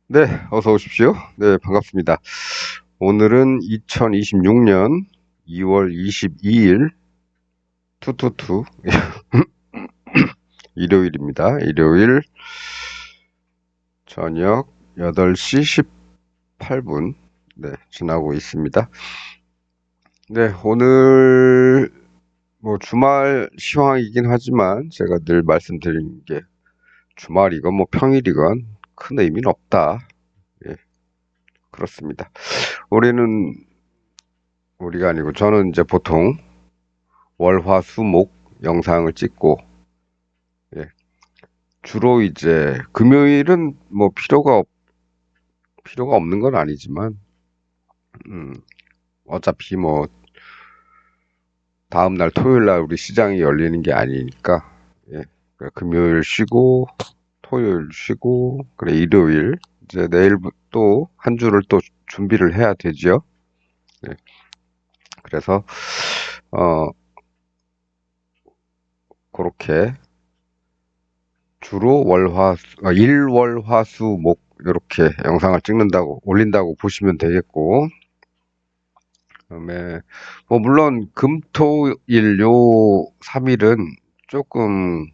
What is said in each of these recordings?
네, 어서 오십시오. 네, 반갑습니다. 오늘은 2026년 2월 22일 투투투 일요일입니다. 일요일 저녁 8시 18분 네, 지나고 있습니다. 네, 오늘 뭐 주말 시황이긴 하지만 제가 늘 말씀드린 게 주말이건 뭐 평일이건 큰 의미는 없다. 예, 그렇습니다. 우리는 우리가 아니고 저는 이제 보통 월, 화, 수, 목 영상을 찍고, 예, 주로 이제 금요일은 뭐 필요가 없는 건 아니지만, 음, 어차피 뭐 다음날 토요일 날 우리 시장이 열리는 게 아니니까, 예, 그래, 금요일 쉬고, 토요일 쉬고, 그래, 일요일, 이제 내일 또 한 주를 또 준비를 해야 되지요. 예, 그래서, 어, 그렇게 주로 일, 월, 화, 수, 목, 이렇게 영상을 올린다고 보시면 되겠고, 그다음에, 뭐, 물론, 금, 토, 일, 요 3일은 조금,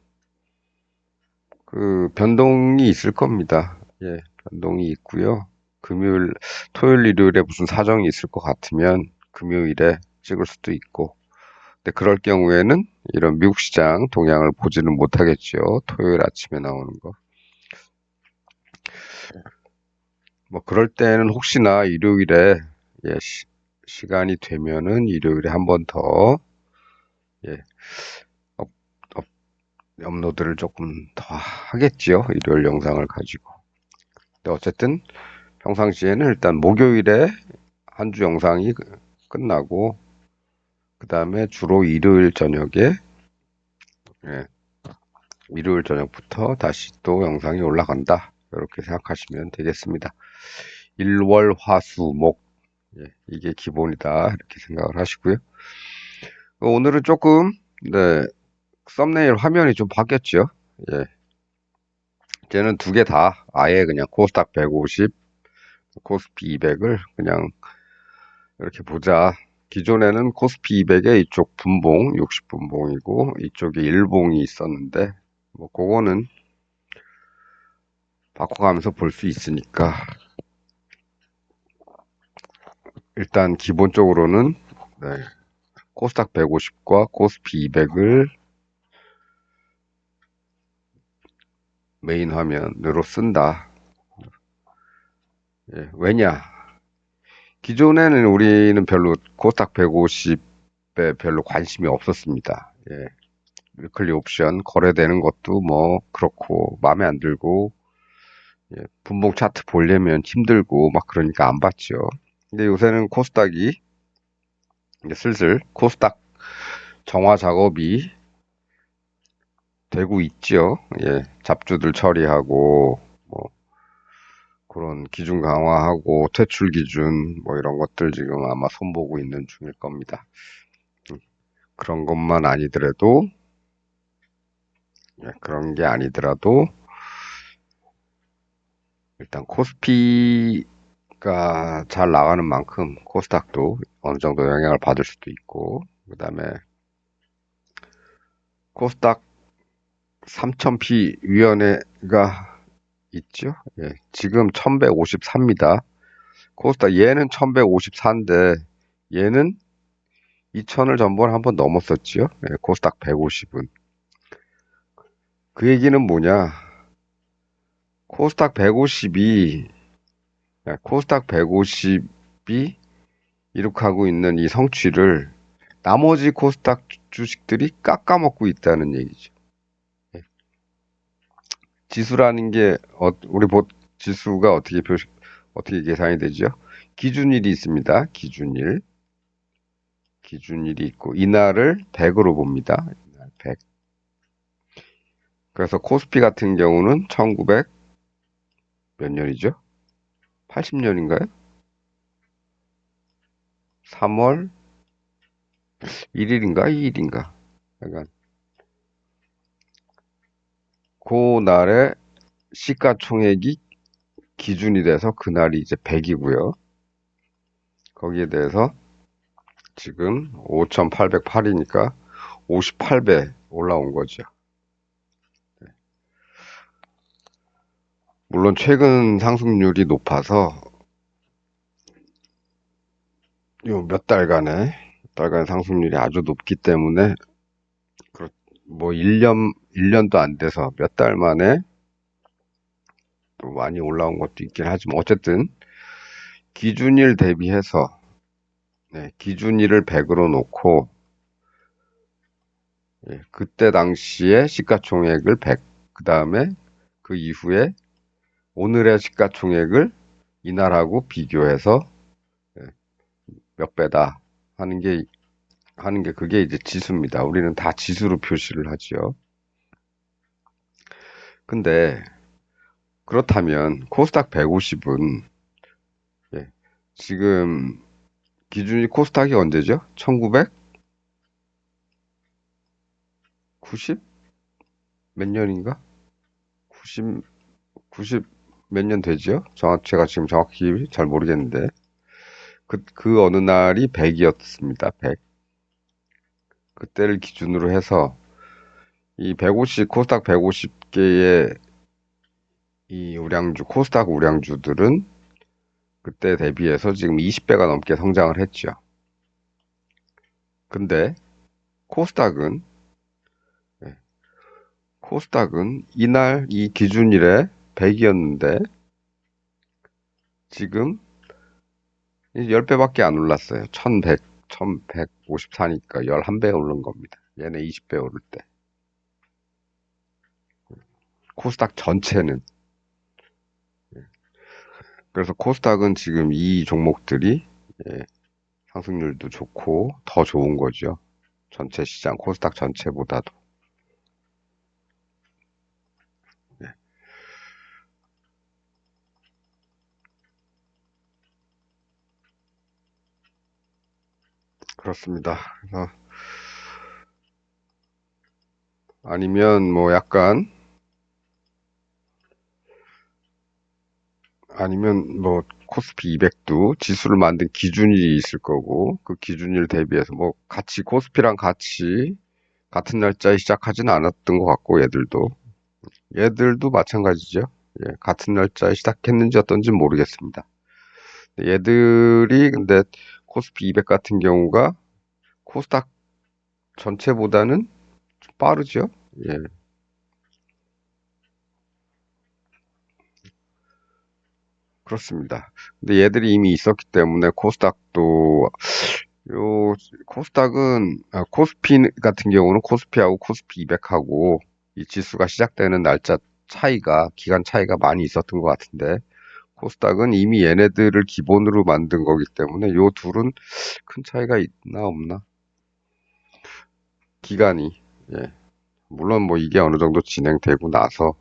변동이 있을 겁니다. 예, 변동이 있고요. 금요일, 토요일, 일요일에 무슨 사정이 있을 것 같으면, 금요일에 찍을 수도 있고, 근데 그럴 경우에는 이런 미국 시장 동향을 보지는 못하겠죠. 토요일 아침에 나오는 거. 뭐 그럴 때는 혹시나 일요일에 예, 시간이 되면은 일요일에 한 번 더 예, 업, 업, 업로드를 조금 더 하겠지요. 일요일 영상을 가지고. 근데 어쨌든 평상시에는 일단 목요일에 한 주 영상이 끝나고 그 다음에 주로 예, 일요일 저녁부터 다시 또 영상이 올라간다. 이렇게 생각하시면 되겠습니다. 일월 화수 목 예, 이게 기본이다. 이렇게 생각을 하시고요. 오늘은 조금 네, 썸네일 화면이 좀 바뀌었죠. 예. 이제는 두 개 다 아예 그냥 코스닥 150, 코스피 200을 그냥 이렇게 보자. 기존에는 코스피 200에 이쪽 분봉, 60분봉이고 이쪽에 일봉이 있었는데 뭐 그거는 바꿔가면서 볼 수 있으니까 일단 기본적으로는 네, 코스닥 150과 코스피 200을 메인 화면으로 쓴다. 예, 왜냐? 기존에는 우리는 별로 코스닥 150에 별로 관심이 없었습니다. 예, 위클리 옵션 거래되는 것도 뭐 그렇고 마음에 안 들고 예, 분봉 차트 보려면 힘들고 막 그러니까 안 봤죠. 근데 요새는 코스닥이 이제 슬슬 코스닥 정화 작업이 되고 있죠. 예, 잡주들 처리하고 뭐 그런 기준 강화하고 퇴출 기준 뭐 이런 것들 지금 아마 손보고 있는 중일 겁니다. 그런 것만 아니더라도 예, 그런 게 아니더라도 일단 코스피가 잘 나가는 만큼 코스닥도 어느 정도 영향을 받을 수도 있고 그다음에 코스닥 3000P 위원회가 있죠. 예, 지금 1154입니다. 코스닥 얘는 1154인데 얘는 2000을 전번 한번 넘었었지요. 예, 코스닥 150은. 그 얘기는 뭐냐? 코스닥 150이 코스닥 150이 이룩하고 있는 이 성취를 나머지 코스닥 주식들이 깎아먹고 있다는 얘기죠. 예. 지수라는 게 지수가 어떻게 계산이 되죠? 기준일이 있습니다. 기준일이 있고 이날을 100으로 봅니다. 이날 100. 그래서 코스피 같은 경우는 1900 몇 년이죠? 80년인가요? 3월 1일인가 2일인가? 약간 그 날에 시가총액이 기준이 돼서 그날이 이제 100이고요. 거기에 대해서 지금 5,808이니까 58배 올라온 거죠. 물론 최근 상승률이 높아서 요 몇 달간의 상승률이 아주 높기 때문에 뭐 1년도 안 돼서 몇 달 만에 또 많이 올라온 것도 있긴 하지만 어쨌든 기준일 대비해서 기준일을 100으로 놓고 그때 당시에 시가총액을 100, 그 다음에 그 이후에 오늘의 시가총액을 이날하고 비교해서 몇 배다 하는 게 그게 이제 지수입니다. 우리는 다 지수로 표시를 하죠. 근데 그렇다면 코스닥 150은 지금 기준이 코스닥이 언제죠? 1990 몇 년인가? 90, 90 몇 년 되죠? 제가 지금 정확히 잘 모르겠는데 그 어느 날이 100이었습니다. 100. 그때를 기준으로 해서 이 150, 코스닥 150개의 이 코스닥 우량주들은 그때 대비해서 지금 20배가 넘게 성장을 했죠. 근데 코스닥은 이날 이 기준일에 100이었는데 지금 10배밖에 안 올랐어요. 1154니까 11배 오른 겁니다. 얘네 20배 오를 때. 코스닥 전체는. 그래서 코스닥은 지금 이 종목들이 상승률도 좋고 더 좋은 거죠. 전체 시장 코스닥 전체보다도. 네, 그렇습니다. 그래서 아니면 뭐 약간 아니면 뭐 코스피 200도 지수를 만든 기준일이 있을 거고 그 기준일 대비해서 뭐 같이 코스피랑 같이 같은 날짜에 시작하지는 않았던 것 같고 얘들도 마찬가지죠. 같은 날짜에 시작했는지 어떤지 모르겠습니다. 얘들이 근데 코스피 200 같은 경우가 코스닥 전체보다는 좀 빠르죠. 예, 그렇습니다. 근데 얘들이 이미 있었기 때문에 요 코스닥은 코스피 같은 경우는 코스피하고 코스피 200하고 이 지수가 시작되는 날짜 기간 차이가 많이 있었던 것 같은데 코스닥은 이미 얘네들을 기본으로 만든 거기 때문에 요 둘은 큰 차이가 있나 없나? 기간이. 예. 물론 뭐 이게 어느 정도 진행되고 나서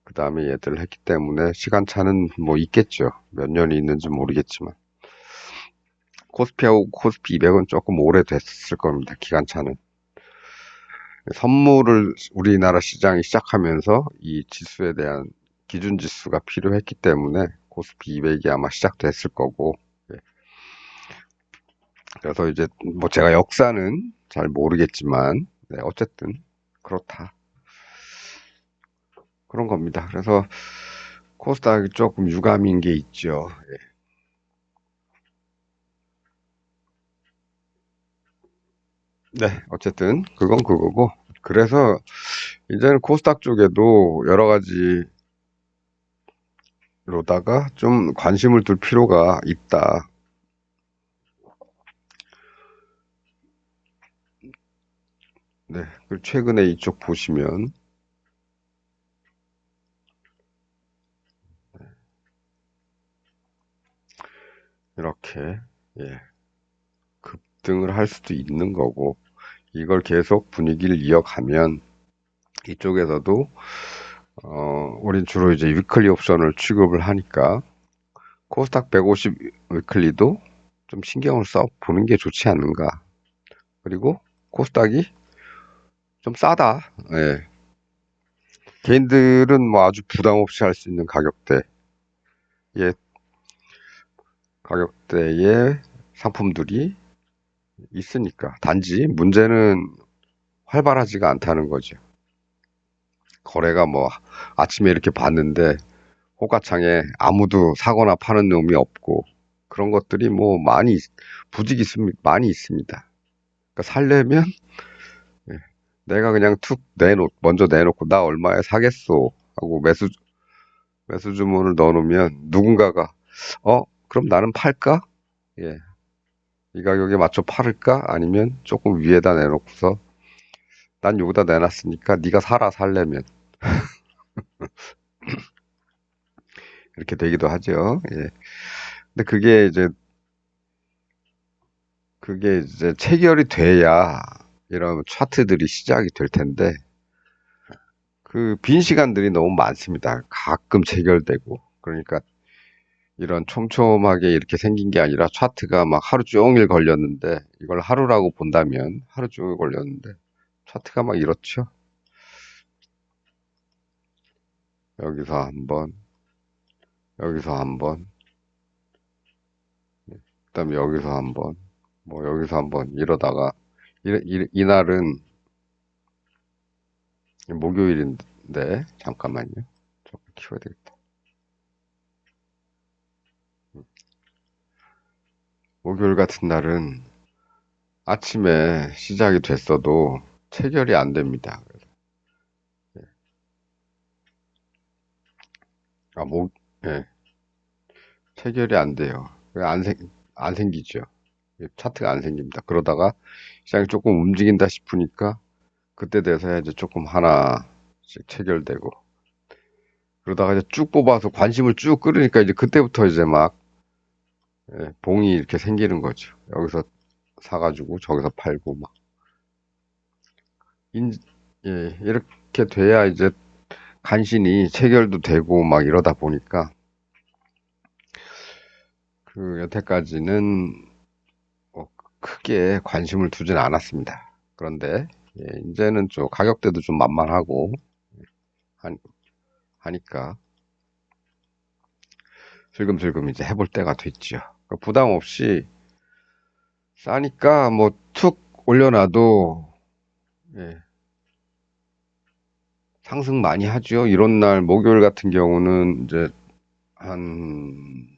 그 다음에 얘들을 했기 때문에 시간차는 뭐 있겠죠. 몇 년이 있는지 모르겠지만 코스피하고 코스피 200은 조금 오래됐을 겁니다. 기간차는. 선물을 우리나라 시장이 시작하면서 이 지수에 대한 기준 지수가 필요했기 때문에 코스피 200이 아마 시작됐을 거고 그래서 이제 뭐 제가 역사는 잘 모르겠지만 어쨌든 그렇다 그런 겁니다. 그래서 코스닥이 조금 유감인 게 있죠. 네, 어쨌든 그건 그거고 그래서 이제는 코스닥 쪽에도 여러 가지로다가 좀 관심을 둘 필요가 있다. 네, 그리고 최근에 이쪽 보시면 이렇게 예, 급등을 할 수도 있는 거고 이걸 계속 분위기를 이어가면 이쪽에서도 우린 주로 이제 위클리 옵션을 취급을 하니까 코스닥 150 위클리도 좀 신경을 써 보는 게 좋지 않는가. 그리고 코스닥이 좀 싸다. 예. 개인들은 뭐 아주 부담 없이 할 수 있는 가격대. 예, 가격대의 상품들이 있으니까. 단지 문제는 활발하지가 않다는 거죠. 거래가 뭐 아침에 이렇게 봤는데 호가창에 아무도 사거나 파는 놈이 없고 그런 것들이 뭐 부직이 많이 있습니다. 그러니까 살려면 예, 내가 그냥 먼저 내놓고 나 얼마에 사겠소 하고 매수 주문을 넣어놓으면 누군가가 그럼 나는 팔까? 예, 이 가격에 맞춰 팔을까? 아니면 조금 위에다 내놓고서 난 여기다 내놨으니까 네가 사라 살려면 이렇게 되기도 하죠. 예. 근데 그게 이제 체결이 돼야 이런 차트들이 시작이 될 텐데 그 빈 시간들이 너무 많습니다. 가끔 체결되고 그러니까 이런 촘촘하게 이렇게 생긴 게 아니라 차트가 막 하루 종일 걸렸는데 이걸 하루라고 본다면 하루 종일 걸렸는데 차트가 막 이렇죠. 여기서 한번 여기서 한번 그다음에 여기서 한번 뭐 여기서 한번 이러다가 이날은 목요일인데 잠깐만요. 조금 키워야 되겠다. 목요일 같은 날은 아침에 시작이 됐어도 체결이 안 됩니다. 아, 예, 체결이 안 돼요. 안 생기죠. 차트가 안 생깁니다. 그러다가 시장이 조금 움직인다 싶으니까 그때 돼서야 이제 조금 하나씩 체결되고 그러다가 이제 쭉 뽑아서 관심을 쭉 끌으니까 이제 그때부터 이제 막 봉이 이렇게 생기는 거죠. 여기서 사가지고 저기서 팔고 막 인, 이렇게 돼야 이제 간신히 체결도 되고 막 이러다 보니까 그 여태까지는 뭐 크게 관심을 두진 않았습니다. 그런데 이제는 좀 가격대도 좀 만만하고 하- 하니까 슬금슬금 이제 해볼 때가 됐죠. 그러니까 부담 없이 싸니까 뭐 툭 올려놔도 예, 상승 많이 하죠. 이런 날 목요일 같은 경우는 이제 한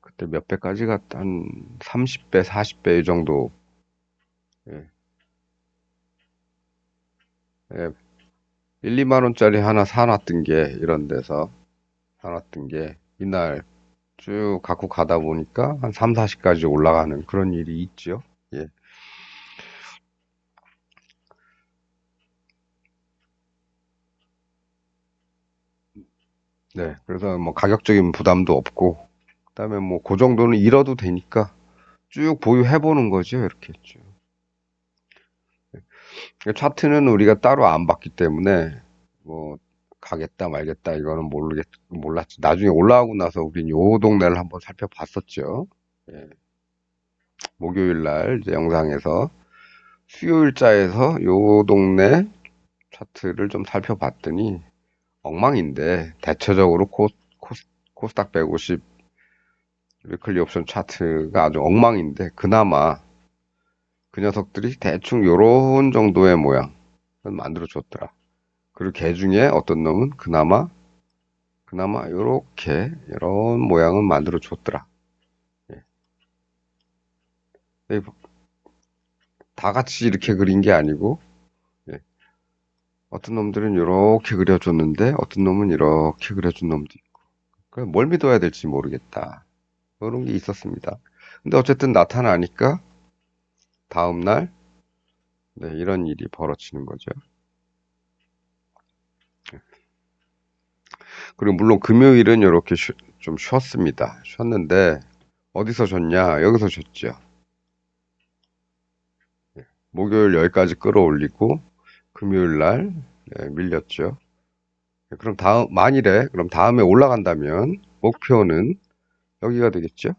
그때 몇 배까지 갔다 한 30배, 40배 이 정도 예, 예, 1, 2만 원짜리 하나 사놨던 게 이런 데서 사놨던 게 이날 쭉 갖고 가다 보니까 한 3, 40까지 올라가는 그런 일이 있죠. 예. 네. 그래서 뭐 가격적인 부담도 없고 그다음에 뭐 그 정도는 잃어도 되니까 쭉 보유해 보는 거죠. 이렇게 쭉. 차트는 우리가 따로 안 봤기 때문에 뭐 가겠다 말겠다 이거는 몰랐지. 나중에 올라오고 나서 우린 요 동네를 한번 살펴봤었죠. 예. 목요일 날 이제 영상에서 수요일자에서 요 동네 차트를 좀 살펴봤더니 엉망인데 대체적으로 코스닥 150 위클리 옵션 차트가 아주 엉망인데 그나마 그 녀석들이 대충 요런 정도의 모양을 만들어 줬더라. 그리고 걔 중에 어떤 놈은 그나마 요렇게 이런 모양을 만들어 줬더라. 예. 다 같이 이렇게 그린 게 아니고 예. 어떤 놈들은 이렇게 그려줬는데 어떤 놈은 이렇게 그려준 놈도 있고 뭘 믿어야 될지 모르겠다. 그런 게 있었습니다. 근데 어쨌든 나타나니까 다음날 네, 이런 일이 벌어지는 거죠. 그리고 물론 금요일은 이렇게 좀 쉬었습니다. 쉬었는데 어디서 쉬었냐? 여기서 쉬었죠. 목요일 여기까지 끌어올리고 금요일 날 밀렸죠. 그럼 만일에 그럼 다음에 올라간다면 목표는 여기가 되겠죠?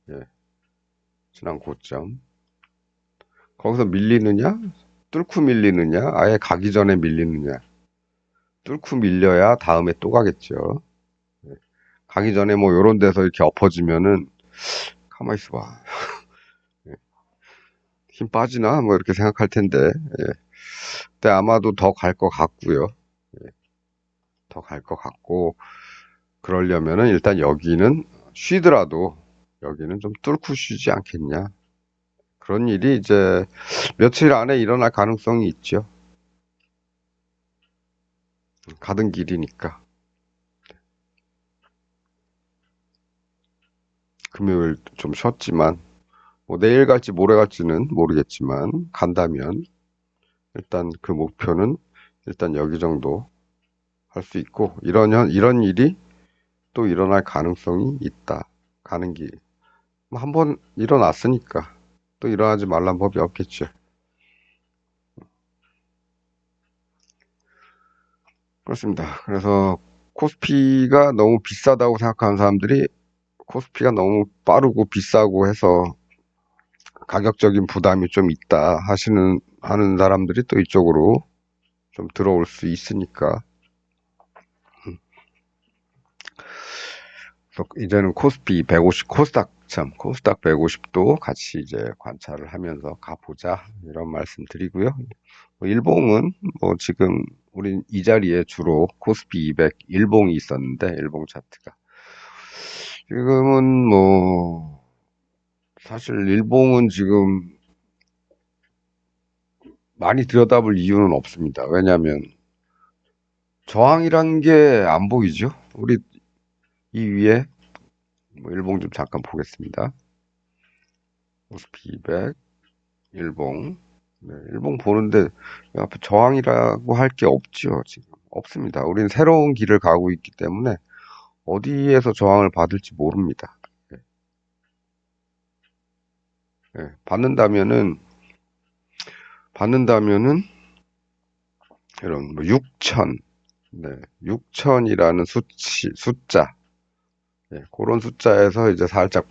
예, 지난 고점. 거기서 밀리느냐? 뚫고 밀리느냐? 아예 가기 전에 밀리느냐? 뚫고 밀려야 다음에 또 가겠죠. 가기 전에 뭐 요런 데서 이렇게 엎어지면은 가만히 있어봐. 힘 빠지나? 뭐 이렇게 생각할 텐데. 예. 근데 아마도 더 갈 것 같고요. 더 갈 것 같고 그러려면은 일단 여기는 쉬더라도 여기는 좀 뚫고 쉬지 않겠냐. 그런 일이 이제 며칠 안에 일어날 가능성이 있죠. 가던 길이니까. 금요일 좀 쉬었지만 뭐 내일 갈지 모레 갈지는 모르겠지만 간다면 일단 그 목표는 일단 여기 정도 할 수 있고 이런 일이 또 일어날 가능성이 있다. 가는 길. 뭐 한번 일어났으니까 또 일어나지 말란 법이 없겠죠. 그렇습니다. 그래서 코스피가 너무 비싸다고 생각하는 사람들이 코스피가 너무 빠르고 비싸고 해서 가격적인 부담이 좀 있다 하는 사람들이 또 이쪽으로 좀 들어올 수 있으니까. 그래서 이제는 코스피 150, 코스닥 150도 같이 이제 관찰을 하면서 가보자. 이런 말씀 드리고요. 일봉은 뭐 지금 우린 이 자리에 주로 코스피 200 일봉이 있었는데, 일봉 차트가. 지금은 뭐, 사실 일봉은 지금 많이 들여다볼 이유는 없습니다. 왜냐하면 저항이란 게 안 보이죠. 우리 이 위에 뭐 일봉 좀 잠깐 보겠습니다. 코스피 200 일봉. 네, 일봉 보는데 앞에 저항이라고 할 게 없죠. 지금 없습니다. 우리는 새로운 길을 가고 있기 때문에 어디에서 저항을 받을지 모릅니다. 네, 네, 받는다면은 이런 뭐 6천, 네, 6천이라는 숫자, 네, 그런 숫자에서 이제 살짝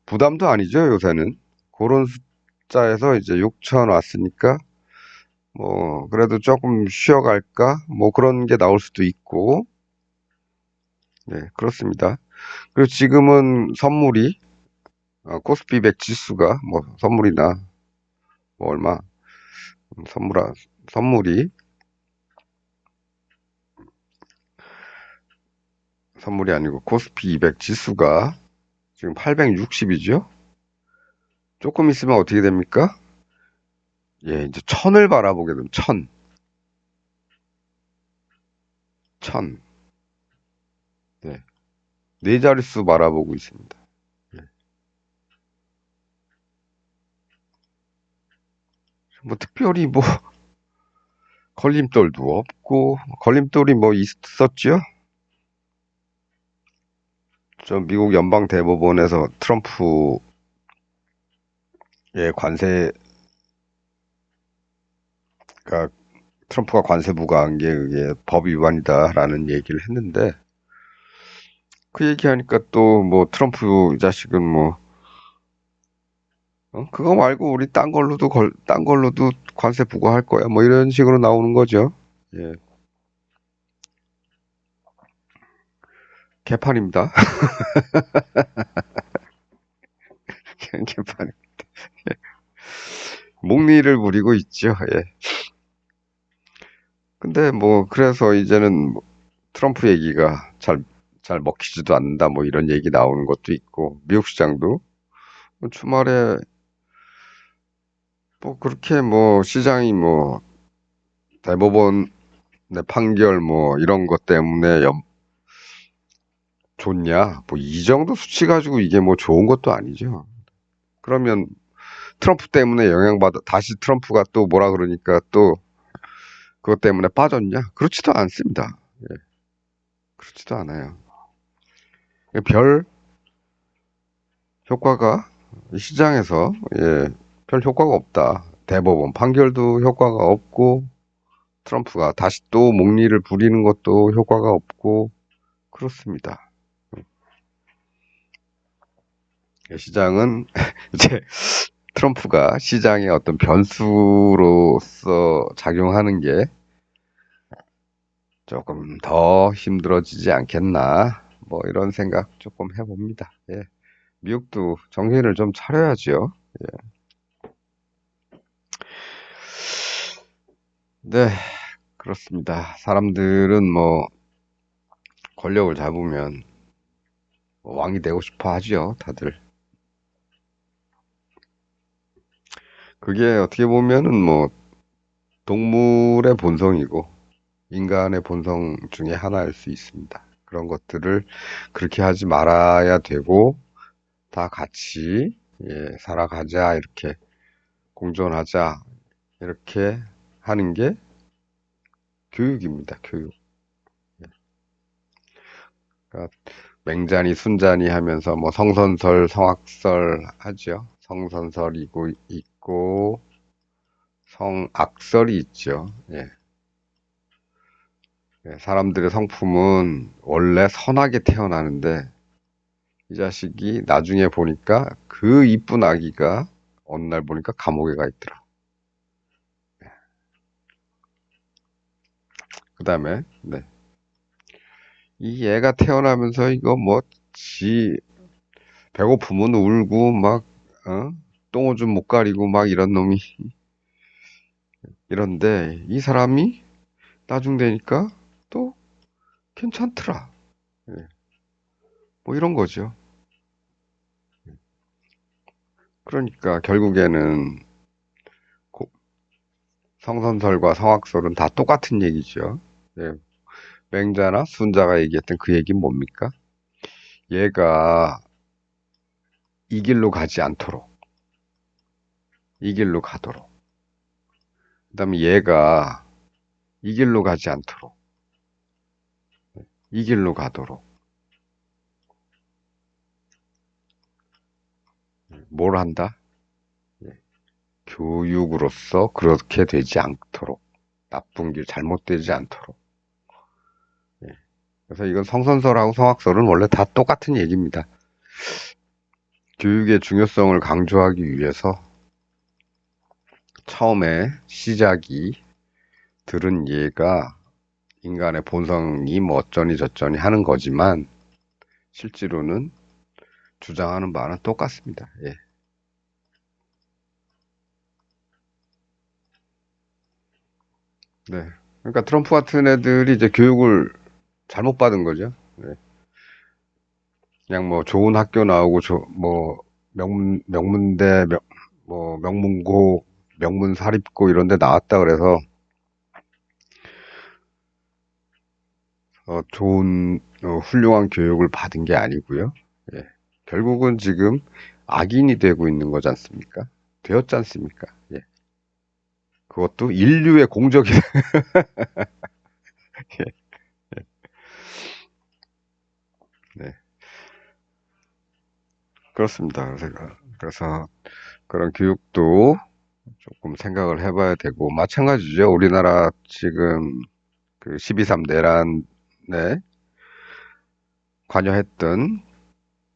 부담도 아니죠, 요새는. 그런 숫자에서 이제 6천 왔으니까 뭐 그래도 조금 쉬어갈까? 뭐 그런 게 나올 수도 있고, 네, 그렇습니다. 그리고 지금은 선물이 코스피 100 지수가 뭐 선물이나 뭐 얼마 선물 선물이 선물이 아니고 코스피 200 지수가 지금 860이죠. 조금 있으면 어떻게 됩니까? 예, 이제 천을 바라보게 되면 천. 네, 네 자릿수 바라보고 있습니다. 예. 뭐 특별히 뭐 걸림돌도 없고 걸림돌이 뭐 있었죠? 저 미국 연방 대법원에서 트럼프의 관세가 트럼프가 관세 부과한 게 그게 법 위반이다라는 얘기를 했는데 그 얘기하니까 또 뭐 트럼프 자식은 뭐 그거 말고 우리 딴 걸로도 관세 부과할 거야 뭐 이런 식으로 나오는 거죠. 예, 개판입니다. 개판. 목리를 부리고 있죠. 예. 근데 뭐 그래서 이제는 뭐 트럼프 얘기가 잘 먹히지도 않는다 뭐 이런 얘기 나오는 것도 있고 미국 시장도 뭐 주말에 뭐 그렇게 뭐 시장이 뭐 대법원의 판결 뭐 이런 것 때문에 좋냐? 뭐 이 정도 수치 가지고 이게 뭐 좋은 것도 아니죠. 그러면 트럼프 때문에 다시 트럼프가 또 뭐라 그러니까 또 그것 때문에 빠졌냐? 그렇지도 않습니다. 예, 그렇지도 않아요. 별 효과가 시장에서 별 효과가 없다. 대법원 판결도 효과가 없고 트럼프가 다시 또 목리를 부리는 것도 효과가 없고 그렇습니다. 시장은 이제 트럼프가 시장의 어떤 변수로서 작용하는 게 조금 더 힘들어지지 않겠나. 뭐 이런 생각 조금 해봅니다. 예. 미국도 정신을 좀 차려야지요. 예. 네, 그렇습니다. 사람들은 뭐 권력을 잡으면 뭐 왕이 되고 싶어 하지요, 다들. 그게 어떻게 보면은 뭐 동물의 본성이고 인간의 본성 중에 하나일 수 있습니다. 그런 것들을 그렇게 하지 말아야 되고 다 같이 살아가자 이렇게 공존하자 이렇게 하는 게 교육입니다. 교육. 그러니까 맹자니 순자니 하면서 뭐 성선설, 성악설 하죠. 성선설이고 있고 성악설이 있죠. 예. 사람들의 성품은 원래 선하게 태어나는데 이 자식이 나중에 보니까 그 이쁜 아기가 어느 날 보니까 감옥에 가 있더라. 그 다음에 네. 이 애가 태어나면서 이거 뭐 지 배고프면 울고 막 똥오줌 못 가리고 막 이런 놈이 이런데 이 사람이 나중 되니까 또 괜찮더라. 예, 뭐 이런 거죠. 그러니까 결국에는 성선설과 성악설은 다 똑같은 얘기죠. 예, 맹자나 순자가 얘기했던 그 얘기는 뭡니까? 얘가 이 길로 가지 않도록, 이 길로 가도록. 그다음에 얘가 이 길로 가지 않도록, 이 길로 가도록. 뭘 한다? 예, 교육으로서 그렇게 되지 않도록, 나쁜 길 잘못되지 않도록. 예, 그래서 이건 성선설하고 성악설은 원래 다 똑같은 얘기입니다. 교육의 중요성을 강조하기 위해서 처음에 시작이 들은 예가 인간의 본성이 뭐 어쩌니 저쩌니 하는 거지만 실제로는 주장하는 바는 똑같습니다. 예. 네. 그러니까 트럼프 같은 애들이 이제 교육을 잘못 받은 거죠. 네. 그냥 뭐 좋은 학교 나오고 뭐 명문대 뭐 명문고 명문 사립고 이런 데 나왔다 그래서 좋은 훌륭한 교육을 받은 게 아니고요. 예. 결국은 지금 악인이 되고 있는 거지 않습니까? 되었지 않습니까? 예. 그것도 인류의 공적이 네. 그렇습니다. 그래서 그런 교육도 조금 생각을 해봐야 되고 마찬가지죠. 우리나라 지금 그 12.3 내란에 관여했던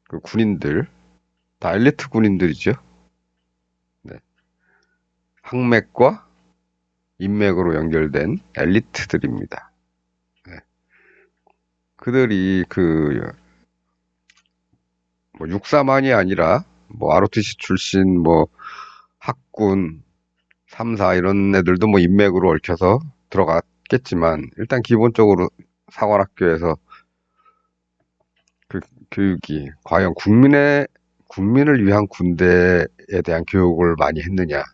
그 군인들 다 엘리트 군인들이죠. 네. 항맥과 인맥으로 연결된 엘리트들입니다. 네. 그들이 그 뭐 육사만이 아니라 뭐 ROTC 출신 뭐 학군 3사 이런 애들도 뭐 인맥으로 얽혀서 들어갔겠지만 일단 기본적으로 사관학교에서 그 교육이 과연 국민을 위한 군대에 대한 교육을 많이 했느냐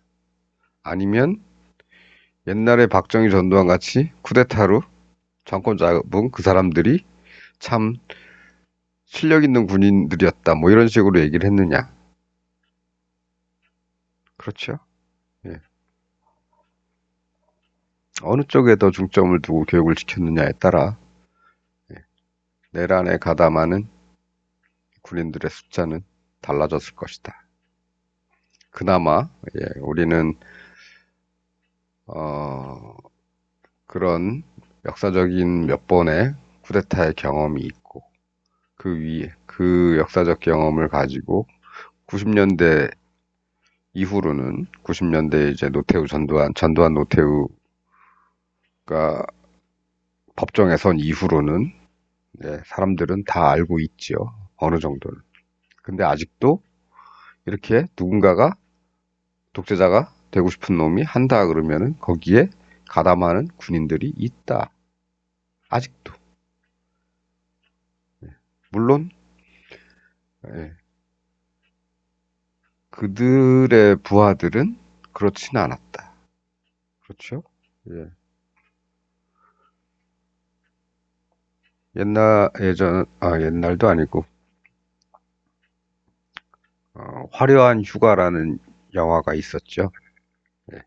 아니면 옛날에 박정희 전두환 같이 쿠데타로 정권 잡은 그 사람들이 참 실력 있는 군인들이었다 뭐 이런 식으로 얘기를 했느냐 그렇죠. 예. 어느 쪽에 더 중점을 두고 교육을 시켰느냐에 따라 예, 내란에 가담하는 군인들의 숫자는 달라졌을 것이다. 그나마 우리는 어, 그런 역사적인 몇 번의 쿠데타의 경험이 있고 그 위에 그 역사적 경험을 가지고 90년대 이후로는 90년대 이제 노태우 전두환 노태우가 법정에 선 이후로는 네, 사람들은 다 알고 있죠. 어느 정도는. 근데 아직도 이렇게 누군가가 독재자가 되고 싶은 놈이 한다 그러면은 거기에 가담하는 군인들이 있다. 아직도. 물론 예, 그들의 부하들은 그렇지는 않았다. 그렇죠? 예. 옛날도 아니고 화려한 휴가라는 영화가 있었죠. 예.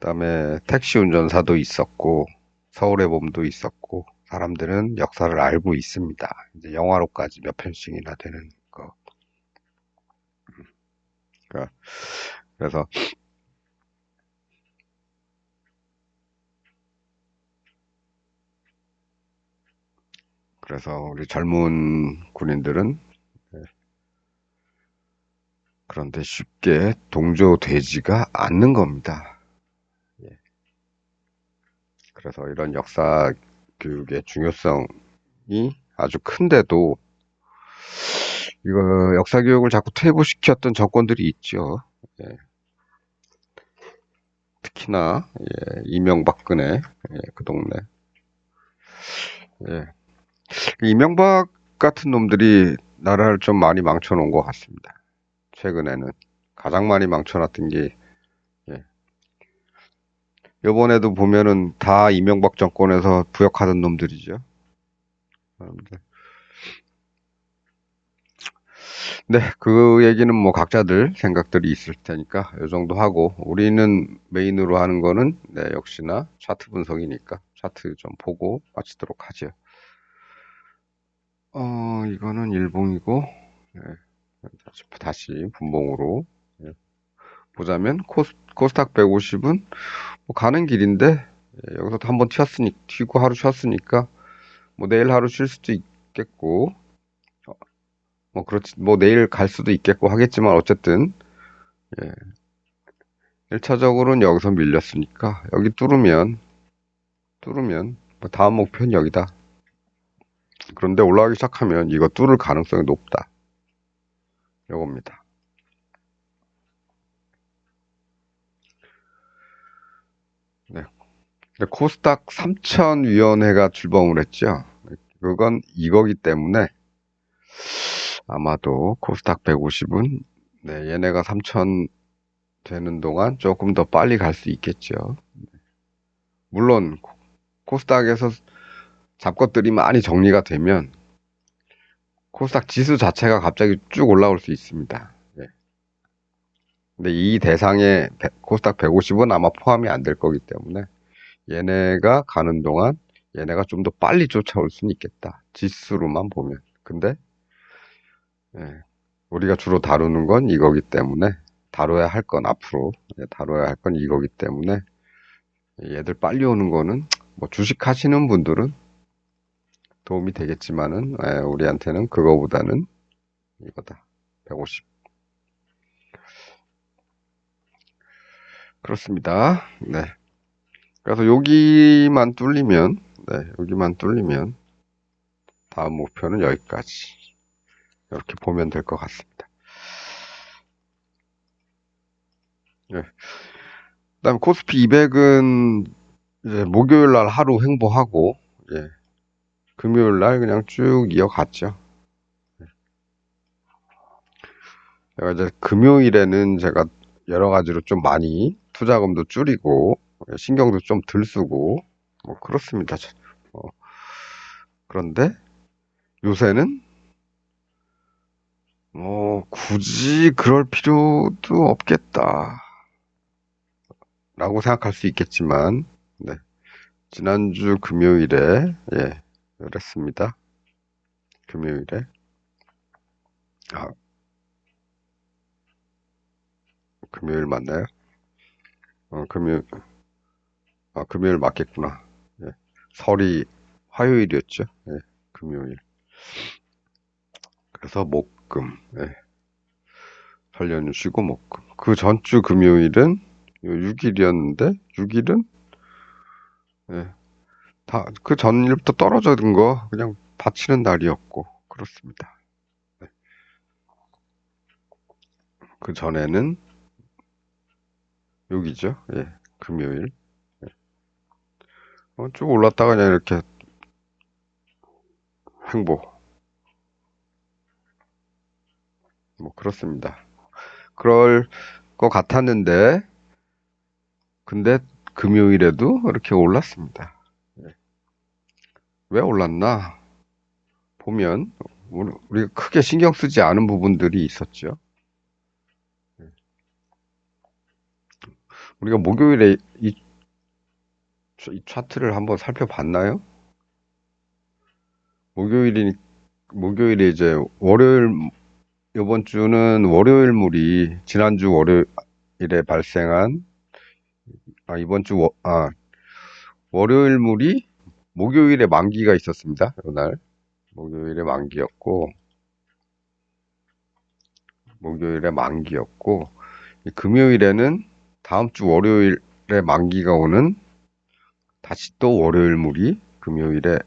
그다음에 택시 운전사도 있었고 서울의 봄도 있었고 사람들은 역사를 알고 있습니다. 이제 영화로까지 몇 편씩이나 되는 거. 그러니까 그래서 우리 젊은 군인들은 그런데 쉽게 동조되지가 않는 겁니다. 예. 그래서 이런 역사 교육의 중요성이 아주 큰데도 이거 역사 교육을 자꾸 퇴보시켰던 정권들이 있죠. 예. 특히나 이명박근혜 그 동네. 예. 이명박 같은 놈들이 나라를 좀 많이 망쳐놓은 것 같습니다. 최근에는 가장 많이 망쳐놨던 게 예. 이번에도 보면은 다 이명박 정권에서 부역하던 놈들이죠. 사람들. 네, 그 얘기는 뭐 각자들 생각들이 있을 테니까 이 정도 하고 우리는 메인으로 하는 거는 네, 역시나 차트 분석이니까 차트 좀 보고 마치도록 하죠. 이거는 일봉이고 예, 다시 분봉으로 예, 보자면 코스닥 150은 뭐 가는 길인데 여기서 한번 튀고 하루 쉬었으니까 뭐 내일 하루 쉴 수도 있겠고 뭐 그렇지 뭐 내일 갈 수도 있겠고 하겠지만 어쨌든 예, 1차적으로는 여기서 밀렸으니까 여기 뚫으면 뭐 다음 목표는 여기다. 그런데 올라가기 시작하면 이거 뚫을 가능성이 높다. 요겁니다. 네. 근데 코스닥 3000위원회가 출범을 했죠. 그건 이거기 때문에 아마도 코스닥 150은 네, 얘네가 3000 되는 동안 조금 더 빨리 갈 수 있겠죠. 물론 코스닥에서 잡것들이 많이 정리가 되면 코스닥 지수 자체가 갑자기 쭉 올라올 수 있습니다. 예. 근데 이 대상에 코스닥 150은 아마 포함이 안 될 거기 때문에 얘네가 가는 동안 얘네가 좀 더 빨리 쫓아올 수는 있겠다. 지수로만 보면. 근데 예, 우리가 주로 다루는 건 이거기 때문에 다뤄야 할 건 앞으로 다뤄야 할 건 이거기 때문에 얘들 빨리 오는 거는 뭐 주식 하시는 분들은 도움이 되겠지만은 우리한테는 그거보다는 이거다. 150. 그렇습니다. 네. 그래서 여기만 뚫리면 다음 목표는 여기까지. 이렇게 보면 될 것 같습니다. 네. 그다음 코스피 200은 이제 목요일 날 하루 횡보하고 예, 금요일 날 그냥 쭉 이어갔죠. 이제 금요일에는 제가 여러 가지로 좀 많이 투자금도 줄이고 신경도 좀 덜 쓰고 뭐 그렇습니다. 어, 그런데 요새는 굳이 그럴 필요도 없겠다 라고 생각할 수 있겠지만 네, 지난주 금요일에 그랬습니다. 금요일에 아, 금요일 맞나요? 금요일 금요일 맞겠구나. 예. 설이 화요일이었죠. 예, 금요일. 그래서 목금, 설 연휴 쉬고 목금. 그 전주 금요일은 6일이었는데 6일은 예, 다 그 전일부터 떨어진 거 그냥 받치는 날이었고 그렇습니다. 그 전에는 6이죠. 예, 금요일. 쭉 올랐다가 그냥 이렇게 횡보. 뭐 그렇습니다. 그럴 것 같았는데 근데 금요일에도 이렇게 올랐습니다. 왜 올랐나 보면 우리가 크게 신경 쓰지 않은 부분들이 있었죠. 우리가 목요일에 이 차트를 한번 살펴봤나요? 목요일이 목요일에 이제 월요일 이번 주는 월요일물이 지난주 월요일에 발생한 이번 주 월요일물이 목요일에 만기가 있었습니다. 이날 목요일에 만기였고 이 금요일에는 다음 주 월요일에 만기가 오는 다시 또 월요일물이 금요일에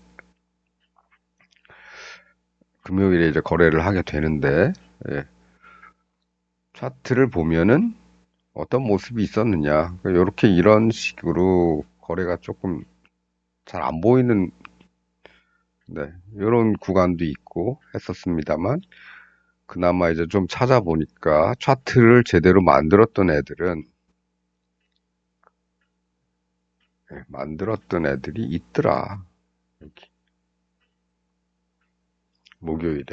이제 거래를 하게 되는데 예, 차트를 보면은 어떤 모습이 있었느냐 이렇게 이런 식으로 거래가 조금 잘 안 보이는 네, 이런 구간도 있고 했었습니다만 그나마 이제 좀 찾아보니까 차트를 제대로 만들었던 애들은 만들었던 애들이 있더라. 여기 목요일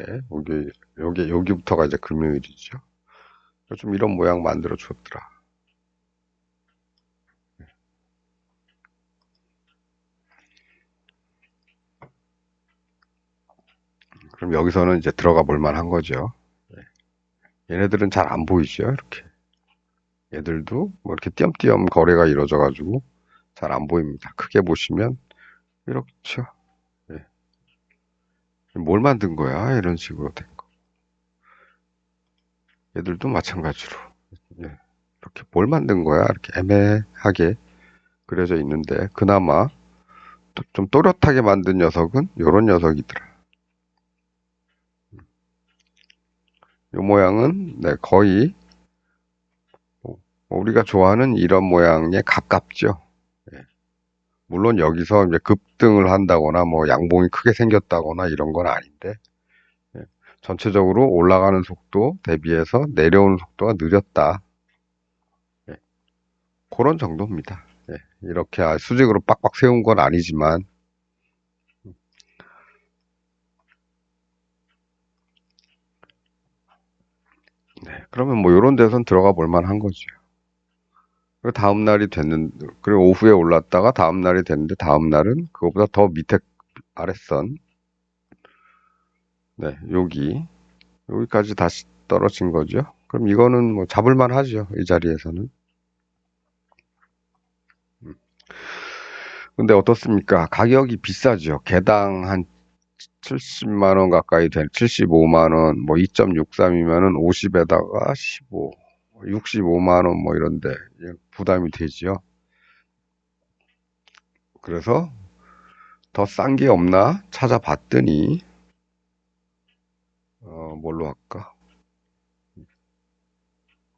여기부터가 이제 금요일이죠. 좀 이런 모양 만들어 줬더라. 그럼 여기서는 이제 들어가 볼 만한 거죠. 얘네들은 잘 안 보이죠, 이렇게. 얘들도 뭐 이렇게 띄엄띄엄 거래가 이루어져 가지고 잘 안 보입니다. 크게 보시면 이렇죠. 예. 뭘 만든 거야? 이런 식으로 된 거. 얘들도 마찬가지로. 예. 이렇게 뭘 만든 거야? 이렇게 애매하게 그려져 있는데 그나마 좀 또렷하게 만든 녀석은 요런 녀석이더라. 요 모양은 네, 거의 우리가 좋아하는 이런 모양에 가깝죠. 예. 물론 여기서 이제 급등을 한다거나 뭐 양봉이 크게 생겼다거나 이런 건 아닌데 예. 전체적으로 올라가는 속도 대비해서 내려오는 속도가 느렸다. 예. 그런 정도입니다. 예. 이렇게 수직으로 빡빡 세운 건 아니지만 네. 그러면 뭐 이런 데선 들어가 볼 만한 거죠. 그리고 다음 날이 됐는데 그리고 오후에 올랐다가 다음 날이 됐는데 다음 날은 그거보다 더 밑에 아랫선 네, 여기까지 다시 떨어진 거죠. 그럼 이거는 뭐 잡을만 하죠. 이 자리에서는. 근데 어떻습니까? 가격이 비싸죠. 개당 한 70만 원 가까이 75만 원, 뭐 2.63이면은 50에다가 15, 65만 원 뭐 이런데 부담이 되지요. 그래서 더 싼 게 없나 찾아봤더니 뭘로 할까?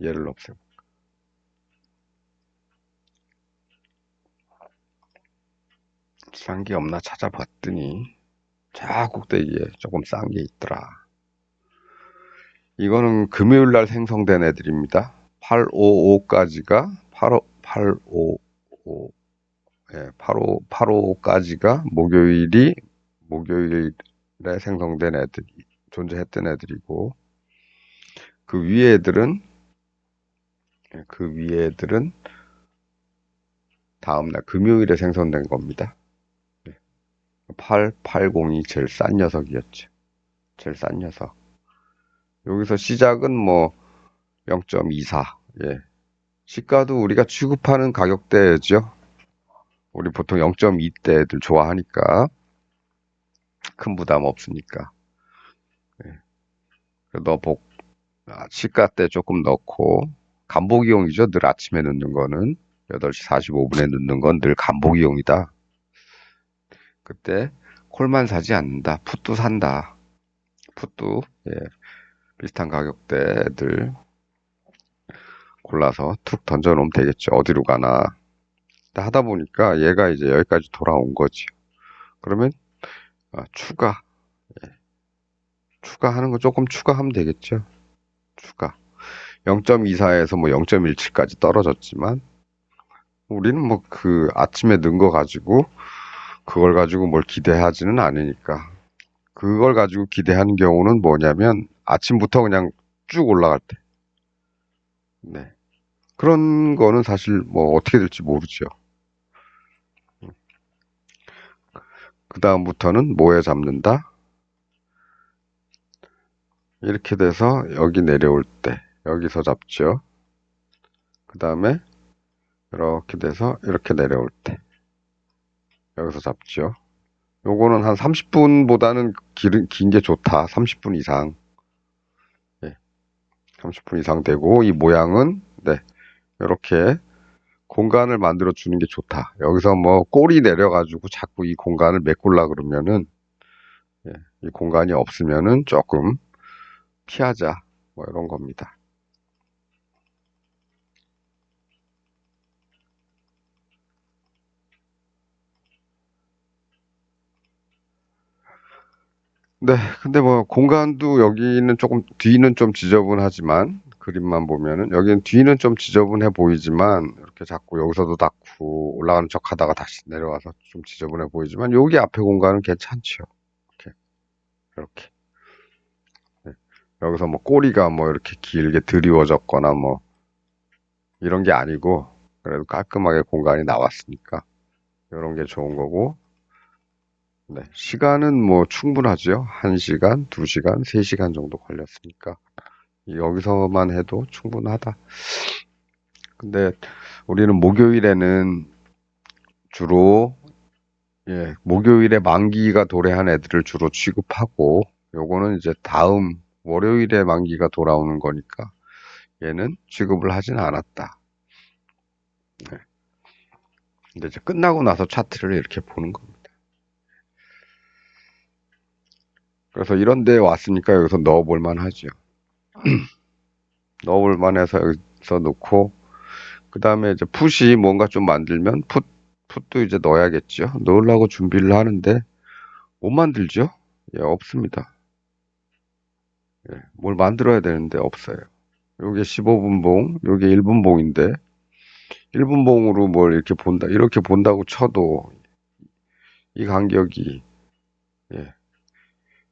얘를 없애고 싼 게 없나 찾아봤더니 저 꼭대기에 조금 싼 게 있더라. 이거는 금요일 날 생성된 애들입니다. 855까지가 855 예, 8585까지가 목요일에 생성된 애들이 존재했던 애들이고 그 위에 애들은 그 위에 애들은 다음날 금요일에 생성된 겁니다. 880이 제일 싼 녀석이었죠. 제일 싼 녀석. 여기서 시작은 뭐 0.24. 예. 시가도 우리가 취급하는 가격대죠. 우리 보통 0.2대들 좋아하니까 큰 부담 없으니까. 예. 시가 때 조금 넣고 간보기용이죠. 늘 아침에 넣는 거는 8시 45분에 넣는 건 늘 간보기용이다. 그때 콜만 사지 않는다. 풋도 산다. 풋도 예, 비슷한 가격대들 골라서 툭 던져놓으면 되겠죠. 어디로 가나. 하다 보니까 얘가 이제 여기까지 돌아온 거지. 그러면 추가하는 거 조금 추가하면 되겠죠. 추가. 0.24에서 뭐 0.17까지 떨어졌지만 우리는 뭐 그 아침에 넣은 거 가지고 그걸 가지고 뭘 기대하지는 않으니까. 그걸 가지고 기대하는 경우는 뭐냐면 아침부터 그냥 쭉 올라갈 때. 네. 그런 거는 사실 뭐 어떻게 될지 모르죠. 그 다음부터는 뭐에 잡는다? 이렇게 돼서 여기 내려올 때 여기서 잡죠. 그 다음에 이렇게 돼서 이렇게 내려올 때 여기서 잡죠. 요거는 한 30분보다는 긴 게 좋다. 30분 이상. 예, 30분 이상 되고 이 모양은 네, 이렇게 공간을 만들어 주는 게 좋다. 여기서 뭐 꼬리 내려가지고 자꾸 이 공간을 메꿀라 그러면은 예, 이 공간이 없으면은 조금 피하자. 뭐 이런 겁니다. 네, 근데 뭐 공간도 여기는 조금 뒤는 좀 지저분하지만 그림만 보면은 여기는 뒤는 좀 지저분해 보이지만 이렇게 자꾸 여기서도 닿고 올라가는 척 하다가 다시 내려와서 좀 지저분해 보이지만 여기 앞에 공간은 괜찮죠. 이렇게. 네. 여기서 뭐 꼬리가 뭐 이렇게 길게 드리워졌거나 뭐 이런 게 아니고 그래도 깔끔하게 공간이 나왔으니까 이런 게 좋은 거고 네. 시간은 뭐 충분하죠. 1시간, 2시간, 3시간 정도 걸렸으니까 여기서만 해도 충분하다. 근데 우리는 목요일에는 주로 목요일에 만기가 도래한 애들을 주로 취급하고 요거는 이제 다음 월요일에 만기가 돌아오는 거니까 얘는 취급을 하진 않았다. 네. 근데 이제 끝나고 나서 차트를 이렇게 보는 겁니다. 그래서 이런 데 왔으니까 여기서 넣어볼 만하죠. 넣어볼 만해서 여기서 넣고 그 다음에 이제 풋이 뭔가 좀 만들면 풋도 이제 넣어야겠죠. 넣으려고 준비를 하는데 못 만들죠. 예, 없습니다. 예, 뭘 만들어야 되는데 없어요. 요게 15분 봉, 요게 1분 봉인데 1분 봉으로 뭘 이렇게 본다, 이렇게 본다고 쳐도 이 간격이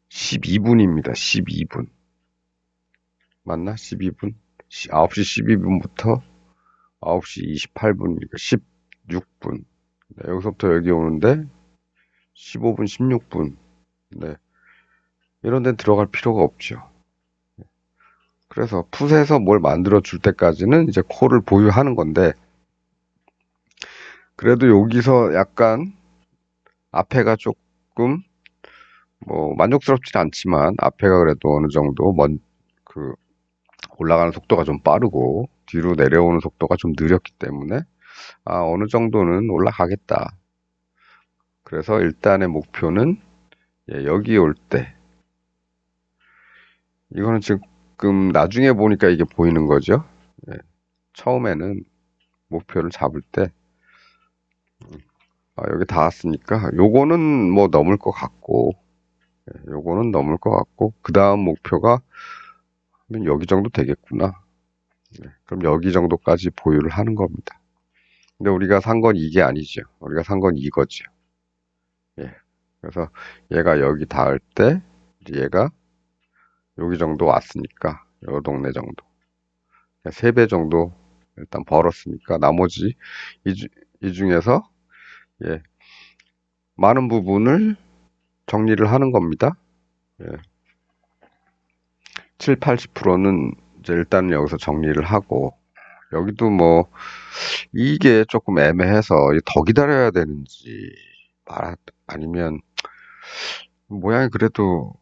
12분입니다. 12분. 맞나? 12분? 9시 12분부터 9시 28분이니까 16분. 네, 여기서부터 여기 오는데 15분, 16분. 네. 이런 데는 들어갈 필요가 없죠. 그래서 풋에서 뭘 만들어 줄 때까지는 이제 콜을 보유하는 건데 그래도 여기서 약간 앞에가 조금 뭐 만족스럽진 않지만 앞에가 그래도 어느 정도 그 올라가는 속도가 좀 빠르고 뒤로 내려오는 속도가 좀 느렸기 때문에 어느 정도는 올라가겠다. 그래서 일단의 목표는 여기 올 때 이거는 지금 나중에 보니까 이게 보이는 거죠. 처음에는 목표를 잡을 때 여기 닿았으니까 요거는 뭐 넘을 것 같고 요거는 넘을 것 같고 그 다음 목표가 여기 정도 되겠구나. 그럼 여기 정도까지 보유를 하는 겁니다. 근데 우리가 산 건 이게 아니죠. 우리가 산 건 이거죠. 예. 그래서 얘가 여기 닿을 때 얘가 여기 정도 왔으니까 요 동네 정도 3배 정도 일단 벌었으니까 나머지 이 중에서 예, 많은 부분을 정리를 하는 겁니다. 예. 7, 80%는 이제 일단 여기서 정리를 하고 여기도 뭐 이게 조금 애매해서 더 기다려야 되는지 아니면 모양이 그래도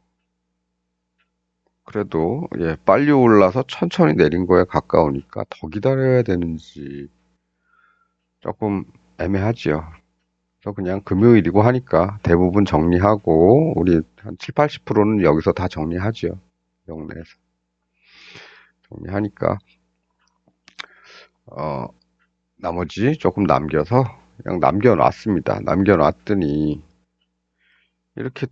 그래도 예, 빨리 올라서 천천히 내린 거에 가까우니까 더 기다려야 되는지 조금 애매하지요. 그래서 그냥 금요일이고 하니까 대부분 정리하고 우리 한 7, 80%는 여기서 다 정리하지요. 영내에서 정리하니까 어, 나머지 조금 남겨서 그냥 남겨놨습니다. 남겨놨더니 이렇게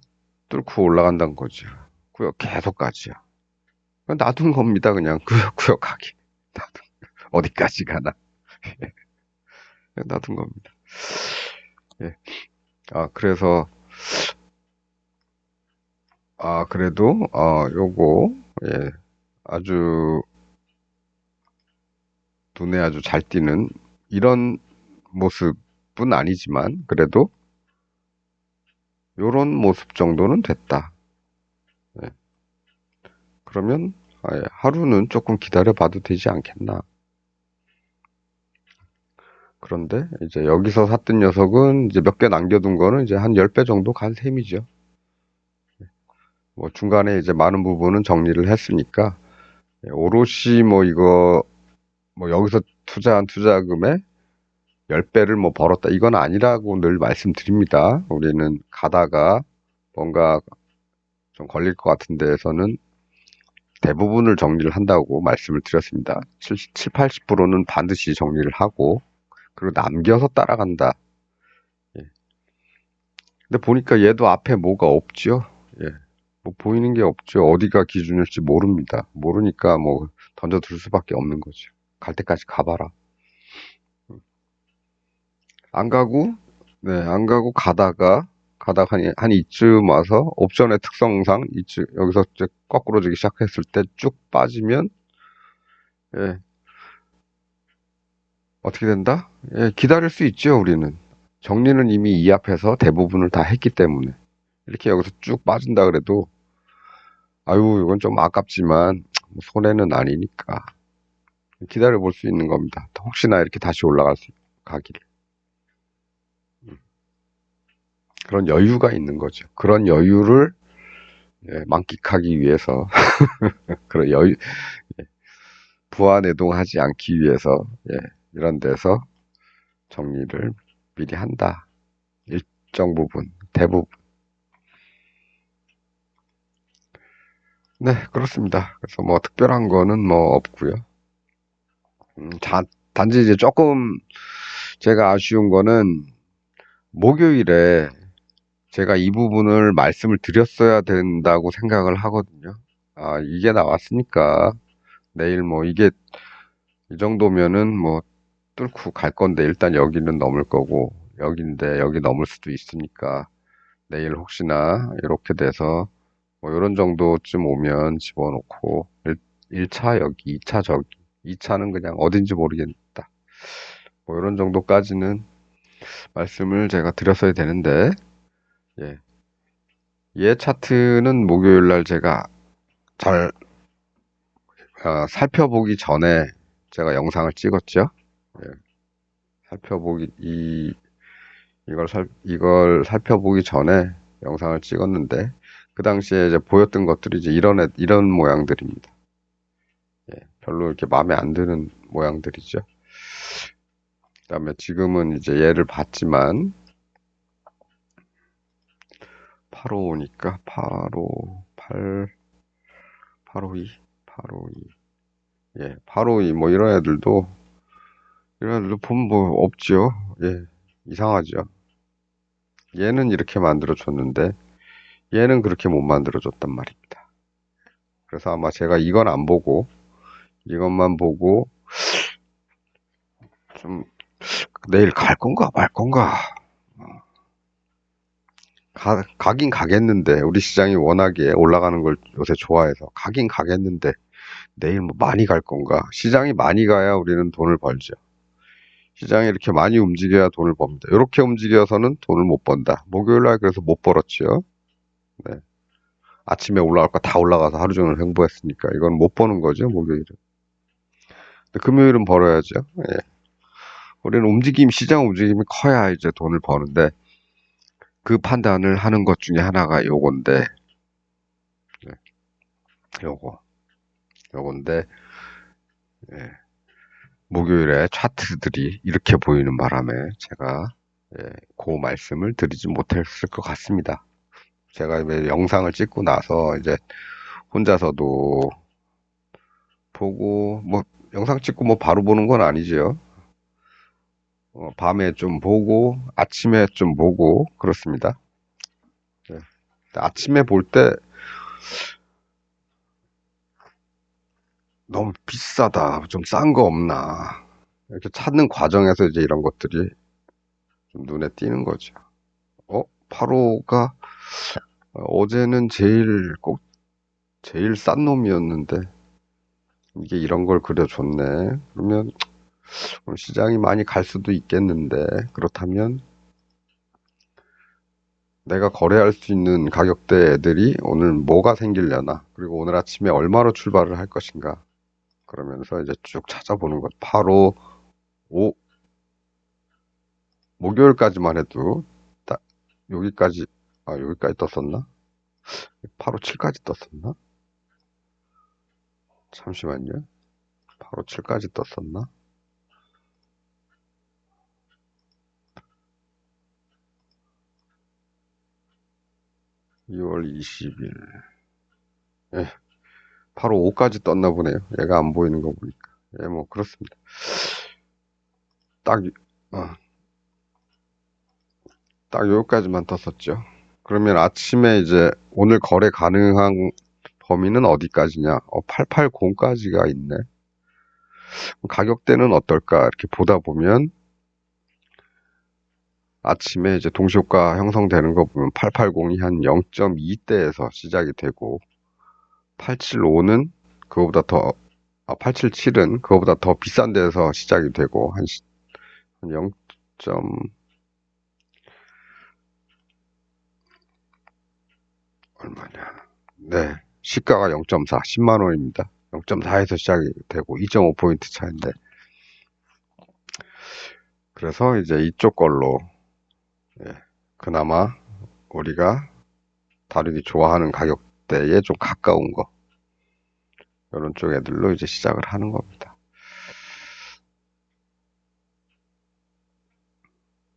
뚫고 올라간다는 거죠. 구역 계속 가지요. 놔둔 겁니다. 그냥 구역 가기. 놔둔, 어디까지 가나. 그냥 놔둔 겁니다. 예. 그래서 그래도 요거 예, 아주 눈에 아주 잘 띄는 이런 모습은 아니지만 그래도 요런 모습 정도는 됐다. 예. 그러면 하루는 조금 기다려 봐도 되지 않겠나. 그런데 이제 여기서 샀던 녀석은 이제 몇 개 남겨둔 거는 이제 한 10배 정도 간 셈이죠. 뭐 중간에 이제 많은 부분은 정리를 했으니까 오롯이 뭐 이거 뭐 여기서 투자한 투자금의 10배를 뭐 벌었다 이건 아니라고 늘 말씀드립니다. 우리는 가다가 뭔가 좀 걸릴 것 같은 데에서는 대부분을 정리를 한다고 말씀을 드렸습니다. 7, 80%는 반드시 정리를 하고 그리고 남겨서 따라간다. 예. 근데 보니까 얘도 앞에 뭐가 없죠. 예. 뭐 보이는 게 없죠. 어디가 기준일지 모릅니다. 모르니까 뭐 던져둘 수밖에 없는 거죠. 갈 때까지 가봐라. 안 가고, 네, 안 가고 가다가 한 이쯤 와서 옵션의 특성상 이쯤, 여기서 이제 거꾸로지기 시작했을 때 쭉 빠지면, 예, 어떻게 된다? 예, 기다릴 수 있죠, 우리는. 정리는 이미 이 앞에서 대부분을 다 했기 때문에. 이렇게 여기서 쭉 빠진다 그래도, 아유, 이건 좀 아깝지만, 손해는 아니니까. 기다려 볼 수 있는 겁니다. 혹시나 이렇게 다시 가기를. 그런 여유가 있는 거죠. 그런 여유를 예, 만끽하기 위해서, 그런 여유, 부안해동하지 않기 위해서, 예, 이런 데서 정리를 미리 한다. 일정 부분, 대부분. 네, 그렇습니다. 그래서 뭐 특별한 거는 뭐 없고요. 단지 이제 조금 제가 아쉬운 거는 목요일에 제가 이 부분을 말씀을 드렸어야 된다고 생각을 하거든요. 이게 나왔으니까 내일 뭐 이게 이 정도면은 뭐 뚫고 갈 건데 일단 여기는 넘을 거고 여기인데 여기 넘을 수도 있으니까 내일 혹시나 이렇게 돼서 뭐 이런 정도쯤 오면 집어넣고 1차 여기, 2차 저기, 2차는 그냥 어딘지 모르겠다. 뭐 이런 정도까지는 말씀을 제가 드렸어야 되는데 예. 얘 차트는 목요일 날 제가 잘 살펴보기 전에 제가 영상을 찍었죠. 예. 살펴보기 이걸 살펴보기 전에 영상을 찍었는데 그 당시에 이제 보였던 것들이 이제 이런 모양들입니다. 예, 별로 이렇게 마음에 안 드는 모양들이죠. 그다음에 지금은 이제 얘를 봤지만 855니까 858 852 852 예, 852 뭐 이런 애들도 보면 뭐 없죠. 예, 이상하죠. 얘는 이렇게 만들어줬는데 얘는 그렇게 못 만들어줬단 말입니다. 그래서 아마 제가 이건 안 보고 이것만 보고 좀 내일 갈 건가 말 건가 가긴 가겠는데 우리 시장이 워낙에 올라가는 걸 요새 좋아해서 가긴 가겠는데 내일 뭐 많이 갈 건가 시장이 많이 가야 우리는 돈을 벌죠. 시장이 이렇게 많이 움직여야 돈을 법니다. 이렇게 움직여서는 돈을 못 번다. 목요일 날 그래서 못 벌었죠. 네. 아침에 올라갈 거 다 올라가서 하루 종일 횡보했으니까 이건 못 버는 거죠, 목요일은. 근데 금요일은 벌어야죠. 예. 우리는 시장 움직임이 커야 이제 돈을 버는데 그 판단을 하는 것 중에 하나가 요건데 요건데, 예, 목요일에 차트들이 이렇게 보이는 바람에 제가, 예, 그 말씀을 드리지 못했을 것 같습니다. 제가 왜 영상을 찍고 나서 이제 혼자서도 보고, 뭐, 영상 찍고 뭐 바로 보는 건 아니죠. 밤에 좀 보고, 아침에 좀 보고, 그렇습니다. 예. 아침에 볼 때 너무 비싸다, 좀 싼 거 없나. 이렇게 찾는 과정에서 이제 이런 것들이 좀 눈에 띄는 거죠. 8호가 어제는 제일 싼 놈이었는데, 이게 이런 걸 그려줬네. 그러면 시장이 많이 갈 수도 있겠는데, 그렇다면 내가 거래할 수 있는 가격대 애들이 오늘 뭐가 생기려나, 그리고 오늘 아침에 얼마로 출발을 할 것인가, 그러면서 이제 쭉 찾아보는 것. 8호, 5, 목요일까지만 해도, 딱, 여기까지, 여기까지 떴었나? 8호 7까지 떴었나? 잠시만요. 8호 7까지 떴었나? 2월 20일. 예, 8호 5까지 떴나 보네요. 얘가 안 보이는 거 보니까. 예, 뭐, 그렇습니다. 딱, 어, 딱 여기까지만 떴었죠. 그러면 아침에 이제 오늘 거래 가능한 범위는 어디까지냐? 880까지가 있네. 가격대는 어떨까? 이렇게 보다 보면 아침에 이제 동시효과 형성되는 거 보면 880이 한 0.2대에서 시작이 되고 875는 그거보다 더 877은 그거보다 더 비싼 데에서 시작이 되고 한 0. 얼마냐? 네, 시가가 0.4, 10만 원입니다. 0.4에서 시작이 되고 2.5포인트 차인데 그래서 이제 이쪽 걸로, 예, 그나마 우리가 다루기 좋아하는 가격대에 좀 가까운 거, 이런 쪽 애들로 이제 시작을 하는 겁니다.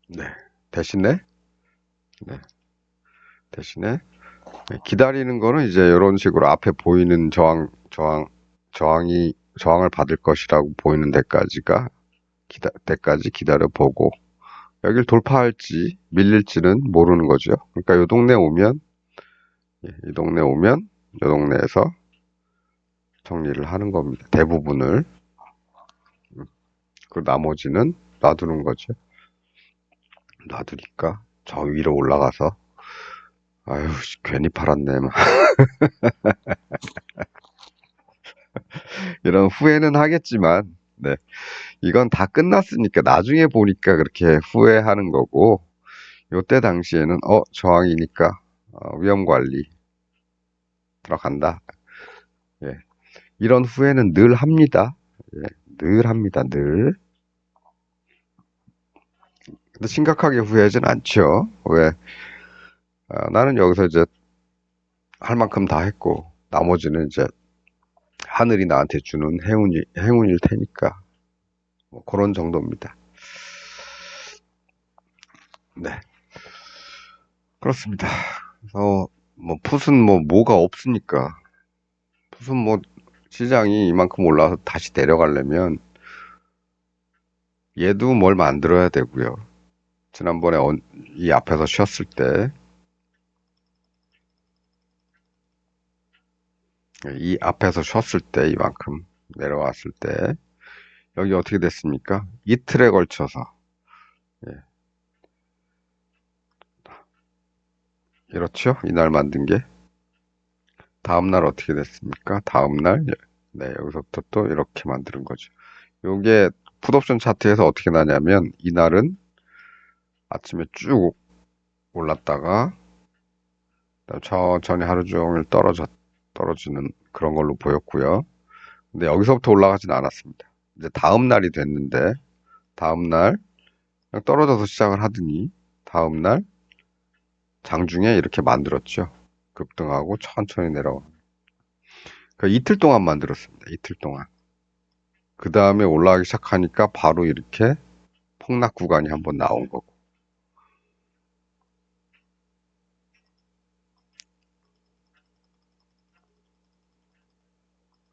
네. 대신에, 네. 대신에, 기다리는 거는 이제 이런 식으로 앞에 보이는 저항을 받을 것이라고 보이는 데까지 기다려보고, 여길 돌파할지 밀릴지는 모르는 거죠. 그러니까 이 동네 오면, 이 동네에서 정리를 하는 겁니다. 대부분을. 그 나머지는 놔두는 거죠. 놔두니까 저 위로 올라가서 아유 괜히 팔았네 막 이런 후회는 하겠지만, 네, 이건 다 끝났으니까 나중에 보니까 그렇게 후회하는 거고, 요때 당시에는 저항이니까 위험 관리 들어간다. 예, 이런 후회는 늘 합니다. 예, 늘 합니다. 늘. 근데 심각하게 후회하진 않죠. 왜? 나는 여기서 이제 할 만큼 다 했고 나머지는 이제 하늘이 나한테 주는 행운일 테니까, 뭐 그런 정도입니다. 네, 그렇습니다. 그래서 뭐 풋은 뭐가 없으니까, 풋은 뭐 시장이 이만큼 올라서 다시 내려가려면 얘도 뭘 만들어야 되고요. 지난번에 이 앞에서 쉬었을 때, 이 앞에서 쉬었을 때 이만큼 내려왔을 때 여기 어떻게 됐습니까? 이틀에 걸쳐서, 예, 이렇죠? 이날 만든 게 다음날 어떻게 됐습니까? 다음날, 네, 여기서부터 또 이렇게 만드는 거죠. 요게 풋옵션 차트에서 어떻게 나냐면 이날은 아침에 쭉 올랐다가 천천히 하루 종일 떨어지는 그런 걸로 보였고요. 근데 여기서부터 올라가진 않았습니다. 이제 다음 날이 됐는데 다음 날 그냥 떨어져서 시작을 하더니 다음 날 장중에 이렇게 만들었죠. 급등하고 천천히 내려와. 그 이틀 동안 만들었습니다. 이틀 동안. 그 다음에 올라가기 시작하니까 바로 이렇게 폭락 구간이 한번 나온 거고.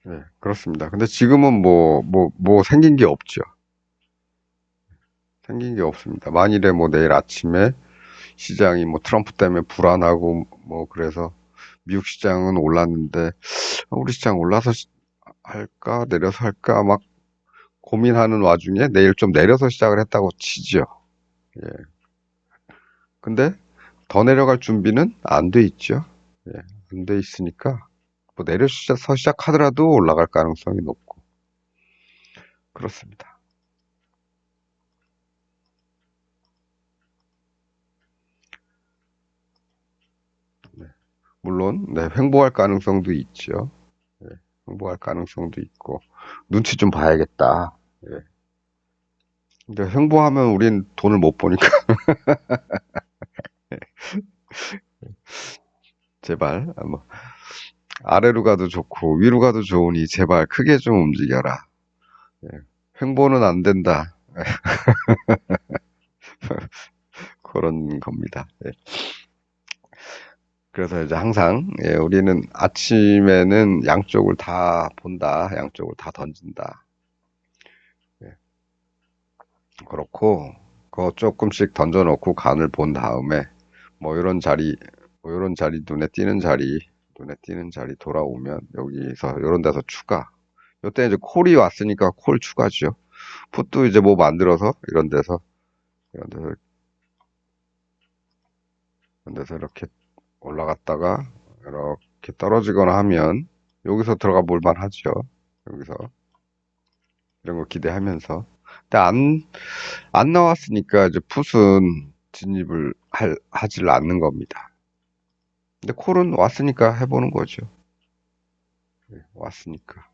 네, 그렇습니다. 근데 지금은 뭐 생긴 게 없죠. 생긴 게 없습니다. 만일에 뭐 내일 아침에 시장이 뭐 트럼프 때문에 불안하고 뭐 그래서 미국 시장은 올랐는데 우리 시장 올라서 할까 내려서 할까 막 고민하는 와중에 내일 좀 내려서 시작을 했다고 치죠. 예. 근데 더 내려갈 준비는 안 돼 있죠. 예. 안 돼 있으니까 뭐 내려서 시작하더라도 올라갈 가능성이 높고 그렇습니다. 물론 네, 횡보할 가능성도 있죠. 예. 횡보할 가능성도 있고 눈치 좀 봐야겠다. 예. 근데 횡보하면 우린 돈을 못 버니까 제발 뭐 아래로 가도 좋고 위로 가도 좋으니 제발 크게 좀 움직여라. 예. 횡보는 안 된다. 그런 겁니다. 예. 그래서 이제 항상 예, 우리는 아침에는 양쪽을 다 본다. 양쪽을 다 던진다. 예. 그렇고 그거 조금씩 던져놓고 간을 본 다음에 뭐 이런 자리 눈에 띄는 자리 돌아오면 여기서 이런 데서 추가. 요때 이제 콜이 왔으니까 콜 추가죠. 풋도 이제 뭐 만들어서 이런 데서 이런 데서 이렇게 올라갔다가 이렇게 떨어지거나 하면 여기서 들어가 볼만 하죠. 여기서 이런 거 기대하면서. 근데 안 나왔으니까 이제 풋은 진입을 하질 않는 겁니다. 근데 콜은 왔으니까 해보는 거죠. 네, 왔으니까.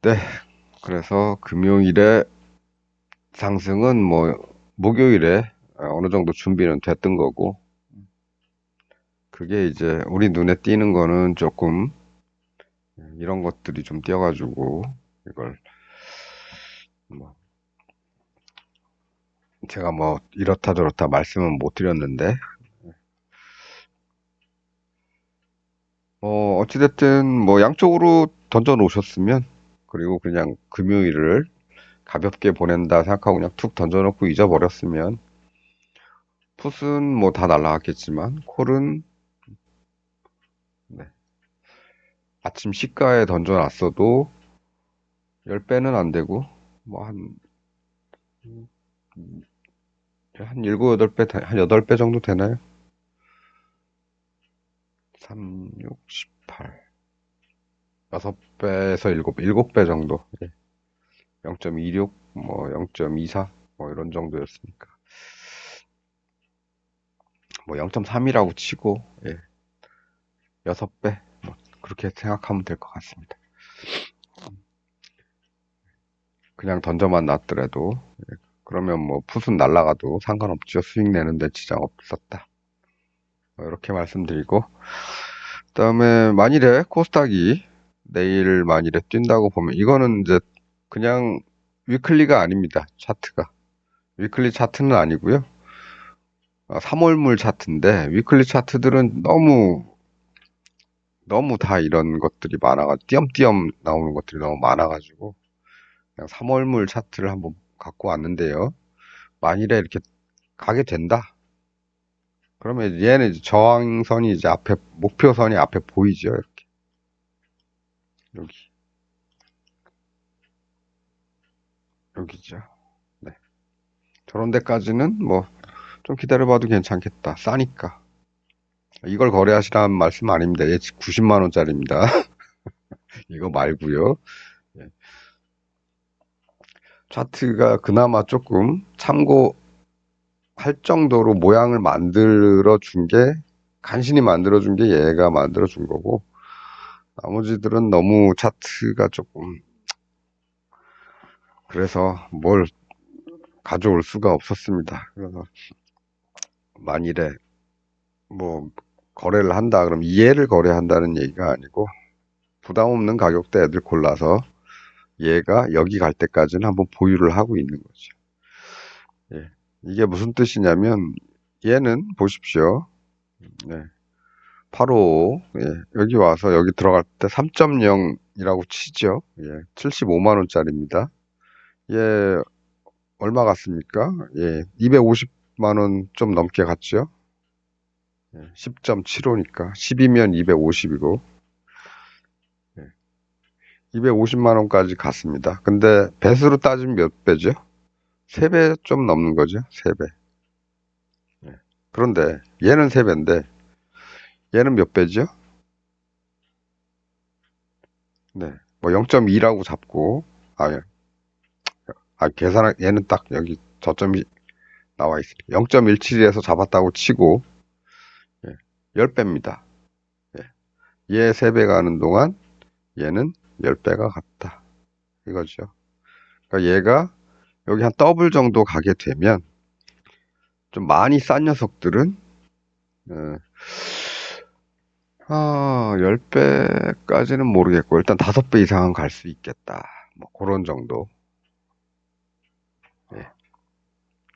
네, 그래서 금요일에 상승은 뭐 목요일에 어느 정도 준비는 됐던 거고 그게 이제 우리 눈에 띄는 거는 조금 이런 것들이 좀 띄어가지고 이걸 뭐 제가 뭐 이렇다 저렇다 말씀은 못 드렸는데 어찌됐든 뭐 양쪽으로 던져 놓으셨으면 그리고 그냥 금요일을 가볍게 보낸다 생각하고 그냥 툭 던져놓고 잊어버렸으면 풋은 뭐 다 날라갔겠지만 콜은 네, 아침 시가에 던져놨어도 10배는 안 되고 뭐 한 7, 8배, 한 8배 정도 되나요? 3, 6, 18 6배에서 7배 정도. 예. 0.26, 뭐 0.24, 뭐 이런 정도였으니까. 뭐 0.3이라고 치고, 예. 6배, 뭐 그렇게 생각하면 될 것 같습니다. 그냥 던져만 놨더라도, 예. 그러면 뭐 풋은 날라가도 상관없죠. 수익 내는데 지장 없었다. 뭐 이렇게 말씀드리고, 그다음에 만일에 코스닥이 내일 만일에 뛴다고 보면 이거는 이제 그냥 위클리가 아닙니다. 차트가. 위클리 차트는 아니고요. 3월물 차트인데 위클리 차트들은 너무 다 이런 것들이 많아가지고 띄엄띄엄 나오는 것들이 너무 많아가지고 그냥 3월물 차트를 한번 갖고 왔는데요. 만일에 이렇게 가게 된다. 그러면 얘는 이제 저항선이 이제 앞에 목표선이 앞에 보이죠. 이렇게 여기 여기죠. 네. 저런 데까지는 뭐 좀 기다려봐도 괜찮겠다. 싸니까. 이걸 거래하시라는 말씀 아닙니다. 얘 90만 원짜리입니다. 이거 말고요. 예. 차트가 그나마 조금 참고할 정도로 모양을 만들어 준 게, 간신히 만들어 준 게 얘가 만들어 준 거고, 나머지들은 너무 차트가 조금, 그래서 뭘 가져올 수가 없었습니다. 그래서 만일에 뭐, 거래를 한다. 그럼 얘를 거래한다는 얘기가 아니고, 부담 없는 가격대 애들 골라서 얘가 여기 갈 때까지는 한번 보유를 하고 있는 거죠. 예. 이게 무슨 뜻이냐면, 얘는 보십시오. 네. 바로, 예. 여기 와서 여기 들어갈 때 3.0이라고 치죠. 예. 75만 원짜리입니다. 얘 얼마 갔습니까? 예. 250만 원 좀 넘게 갔죠. 10.75니까 10이면 250이고 250만 원까지 갔습니다. 근데 배수로 따지면 몇 배죠? 3배 좀 넘는 거죠. 3배. 그런데 얘는 3배인데 얘는 몇 배죠? 네. 뭐 0.2라고 잡고 아, 계산 얘는 딱 여기 저점이 나와 있습니다. 0.17에서 잡았다고 치고 10배입니다. 얘 3배 가는 동안 얘는 10배가 갔다. 이거죠. 그러니까 얘가 여기 한 더블 정도 가게 되면 좀 많이 싼 녀석들은 10배까지는 모르겠고 일단 5배 이상은 갈 수 있겠다. 뭐 그런 정도. 예.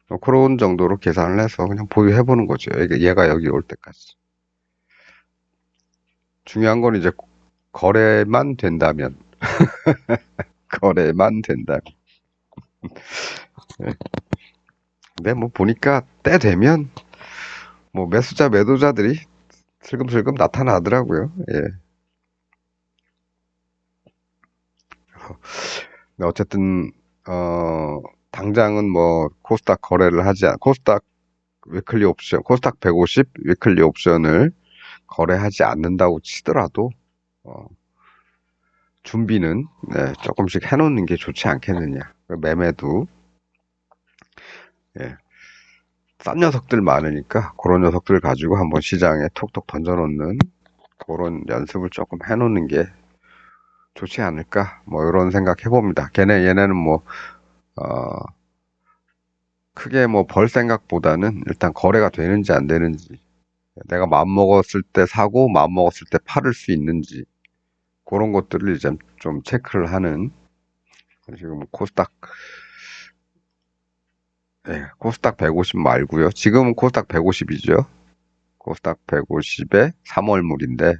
뭐 그런 정도로 계산을 해서 그냥 보유해 보는 거죠. 얘가 여기 올 때까지. 중요한 건 이제 거래만 된다면 거래만 된다면. 예. 근데 뭐 보니까 때 되면 뭐 매수자 매도자들이 슬금슬금 나타나더라고요. 예. 근데 어쨌든 당장은 뭐 코스닥 거래를 하지 않, 코스닥 위클리 옵션, 코스닥 150 위클리 옵션을 거래하지 않는다고 치더라도 어, 준비는 조금씩 해놓는 게 좋지 않겠느냐. 매매도 예, 싼 녀석들 많으니까 그런 녀석들 가지고 한번 시장에 톡톡 던져놓는 그런 연습을 조금 해놓는 게 좋지 않을까. 뭐 이런 생각 해봅니다. 얘네는 뭐 어, 크게 뭐 벌 생각보다는 일단 거래가 되는지 안 되는지, 내가 마음먹었을 때 사고 마음먹었을 때 팔을 수 있는지 그런 것들을 이제 좀 체크를 하는. 지금 코스닥 150 말고요. 지금은 코스닥 150이죠. 코스닥 150에 3월물인데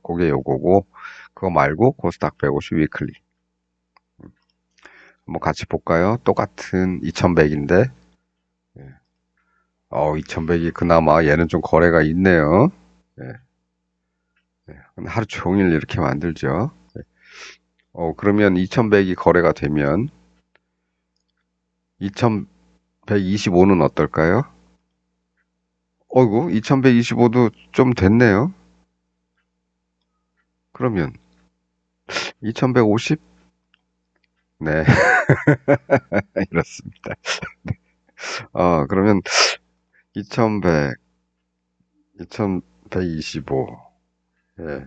그게 요거고, 그거 말고 코스닥 150 위클리 한번 같이 볼까요? 똑같은 2100인데 2100이 그나마 얘는 좀 거래가 있네요. 예, 하루 종일 이렇게 만들죠. 그러면 2100이 거래가 되면 2125는 어떨까요? 어이구, 2125도 좀 됐네요. 그러면 2150? 네, 이렇습니다. 그러면 2100, 2125. 예.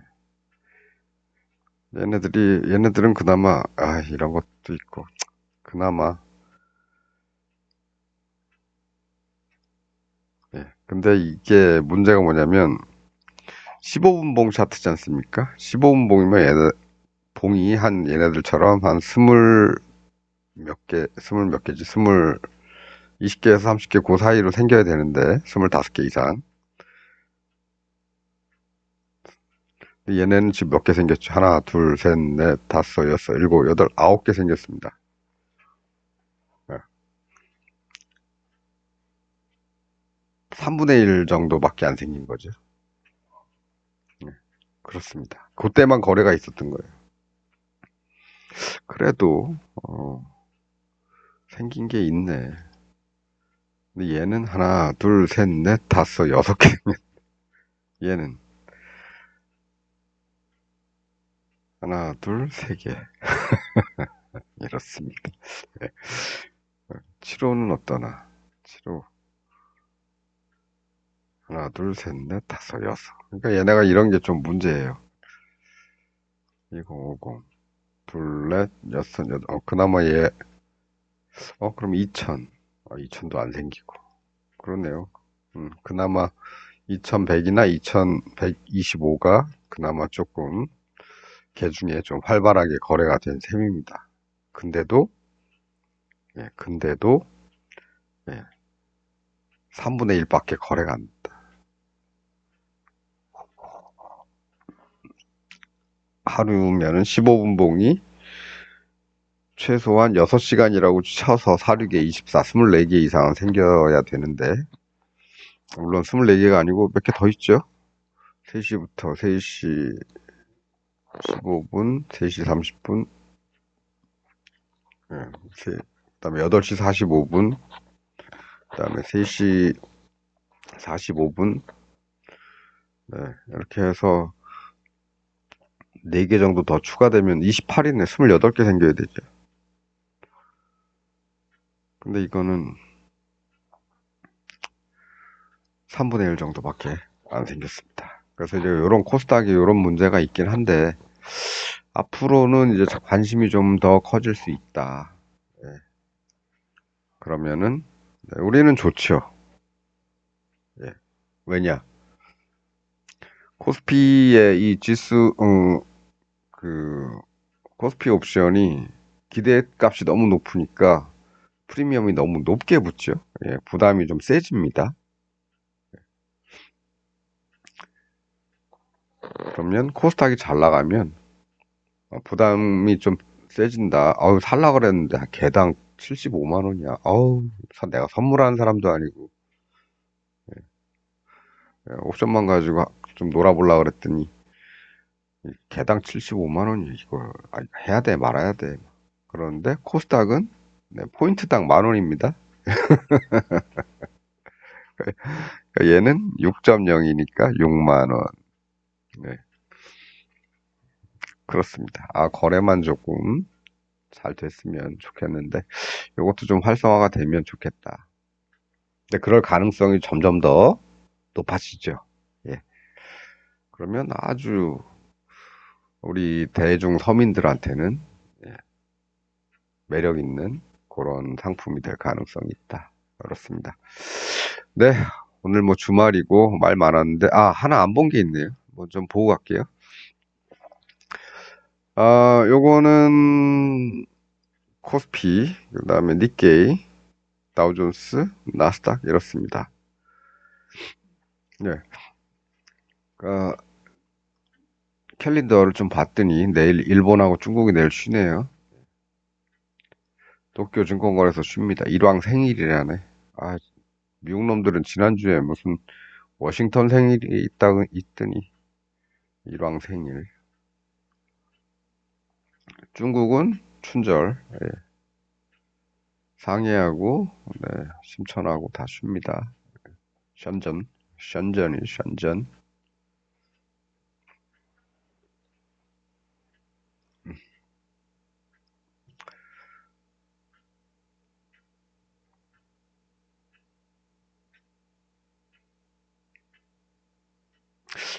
얘네들은 그나마, 이런 것도 있고, 그나마, 예. 근데 이게 문제가 뭐냐면, 15분 봉 차트지 않습니까? 15분 봉이면 봉이 얘네들처럼 한 스물 몇 개지, 20개에서 30개 그 사이로 생겨야 되는데, 25개 이상. 얘네는 지금 몇 개 생겼죠? 하나, 둘, 셋, 넷, 다섯, 여섯, 일곱, 여덟, 9개 생겼습니다. 3분의 1 정도밖에 안 생긴 거죠. 네, 그렇습니다. 그때만 거래가 있었던 거예요. 그래도 생긴 게 있네. 근데 얘는 하나, 둘, 셋, 넷, 다섯, 6개. 얘는 하나, 둘, 세 개. 이렇습니다. 네. 7호는 어떠나? 7호 하나, 둘, 셋, 넷, 다섯, 여섯. 그러니까 얘네가 이런 게 좀 문제예요. 2050, 둘, 넷, 여섯, 여덟. 그나마 그럼 2000. 2000도 안 생기고. 그렇네요. 그나마 2100이나 2125가 그나마 조금 개중에 좀 활발하게 거래가 된 셈입니다. 근데도, 근데도, 예, 3분의 1밖에 거래가 안 된다. 하루면은 15분 봉이 최소한 6시간이라고 쳐서 사륙에 24, 24개 이상은 생겨야 되는데, 물론 24개가 아니고 몇 개 더 있죠? 3시부터 3시 15분, 3시 30분, 그 다음에 8시 45분, 그 다음에 3시 45분, 이렇게 해서 4개 정도 더 추가되면 28이네. 28개 생겨야 되죠. 근데 이거는 3분의 1 정도밖에 안 생겼습니다. 그래서 이제 이런 코스닥에 이런 문제가 있긴 한데, 앞으로는 이제 관심이 좀 더 커질 수 있다. 그러면은, 우리는 좋죠. 예. 왜냐? 코스피의 이 지수, 그, 코스피 옵션이 기대값이 너무 높으니까 프리미엄이 너무 높게 붙죠. 예, 부담이 좀 세집니다. 그러면 코스닥이 잘 나가면 부담이 좀 세진다. 어우, 살라 그랬는데 개당 75만 원이야. 어우, 내가 선물하는 사람도 아니고 옵션만 가지고 좀 놀아보려 그랬더니 개당 75만 원이 이거 해야 돼 말아야 돼. 그런데 코스닥은 포인트당 만 원입니다. 얘는 6.0이니까 6만 원. 네, 그렇습니다. 거래만 조금 잘 됐으면 좋겠는데 이것도 좀 활성화가 되면 좋겠다. 근데 그럴 가능성이 점점 더 높아지죠. 예. 그러면 아주 우리 대중 서민들한테는 예, 매력 있는 그런 상품이 될 가능성이 있다. 그렇습니다. 네. 오늘 뭐 주말이고 말 많았는데 하나 안 본 게 있네요. 뭐 좀 보고 갈게요. 요거는 코스피, 그다음에 니케이, 다우존스, 나스닥 이렇습니다. 네. 어, 캘린더를 좀 봤더니 내일 일본하고 중국이 내일 쉬네요. 도쿄 증권거래소 쉽니다. 일왕 생일이라네. 미국 놈들은 지난주에 무슨 워싱턴 생일이 있더니 일왕 생일. 중국은 춘절, 상해하고 심천하고 다 쉽니다. 션전이.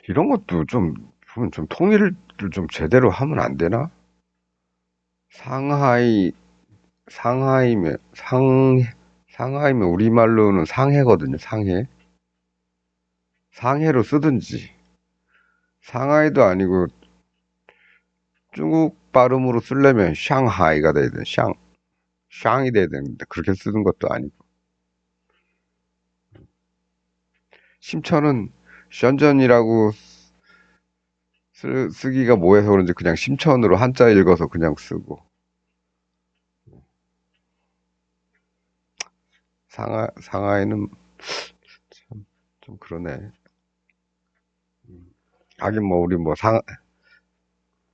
이런 것도 좀 통일을 좀 제대로 하면 안 되나? 상하이, 상하이면, 상하이면 우리말로는 상해거든요, 상해. 상해로 쓰든지. 상하이도 아니고 중국 발음으로 쓰려면 샹하이가 돼야 돼, 샹이 돼야 되는데, 그렇게 쓰는 것도 아니고. 심천은 션전이라고 쓰기가 뭐해서 그런지 그냥 심천으로 한자 읽어서 그냥 쓰고. 상하이는 좀 그러네. 하긴 뭐 우리 뭐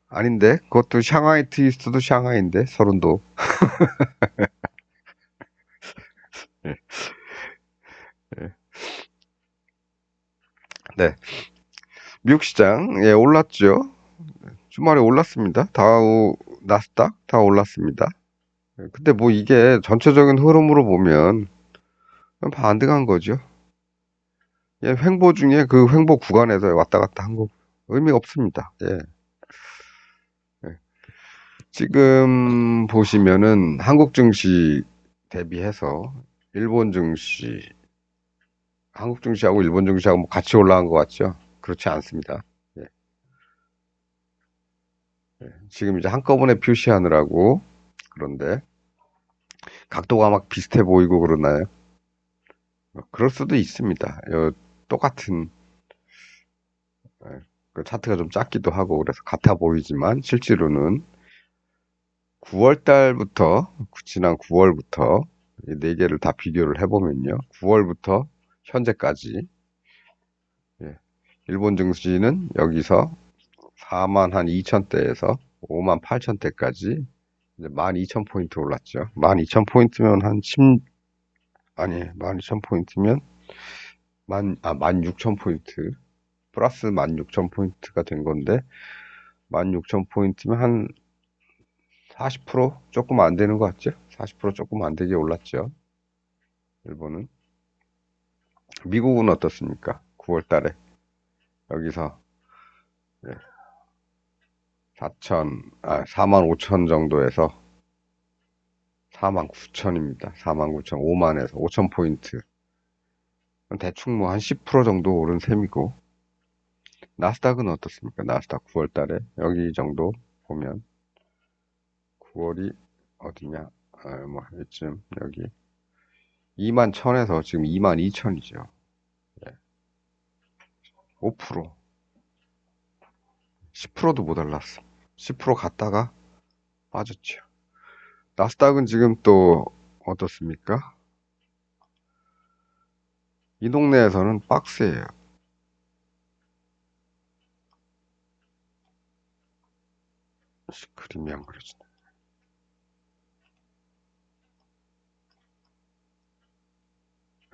아닌데 그것도 샹하이 트위스트도 샹하이인데 서른도. 예, 예. 네, 미국 시장 올랐죠. 주말에 올랐습니다. 다우 나스닥 다 올랐습니다. 근데 뭐 이게 전체적인 흐름으로 보면 반등한 거죠. 횡보 중에 그 횡보 구간에서 왔다 갔다 한 거 의미가 없습니다. 예. 예. 지금 보시면은 한국 증시 대비해서 일본 증시 한국 증시하고 일본 증시하고 뭐 같이 올라간 것 같죠? 그렇지 않습니다. 예, 지금 이제 한꺼번에 표시하느라고 그런데 각도가 막 비슷해 보이고 그러나요? 그럴 수도 있습니다. 똑같은 예, 그 차트가 좀 작기도 하고 그래서 같아 보이지만 실제로는 9월 달부터 지난 9월부터 네 개를 다 비교를 해보면요. 9월부터 현재까지 예, 일본 증시는 여기서 4만 한 2천대에서 5만 8천대까지 이제 12,000포인트 올랐죠. 12,000포인트면 한 10, 아니, 12,000포인트면 16,000포인트. 플러스 16,000포인트가 된 건데, 16,000포인트면 한 40% 조금 안 되는 것 같죠? 40% 조금 안 되게 올랐죠. 일본은. 미국은 어떻습니까? 9월 달에. 여기서 4만 5천 정도에서 4만 9천입니다. 4만 9천, 5만에서 5천 포인트. 대충 뭐 한 10% 정도 오른 셈이고, 나스닥은 어떻습니까? 나스닥 9월 달에 여기 정도 보면 9월이 어디냐? 뭐 이쯤 여기 2만 1천에서 지금 2만 2천이죠. 5%, 10%도 못 올랐어. 10% 갔다가 빠졌죠. 나스닥은 지금 또 어떻습니까? 이 동네에서는 박스예요. 그림이 안 그려지네.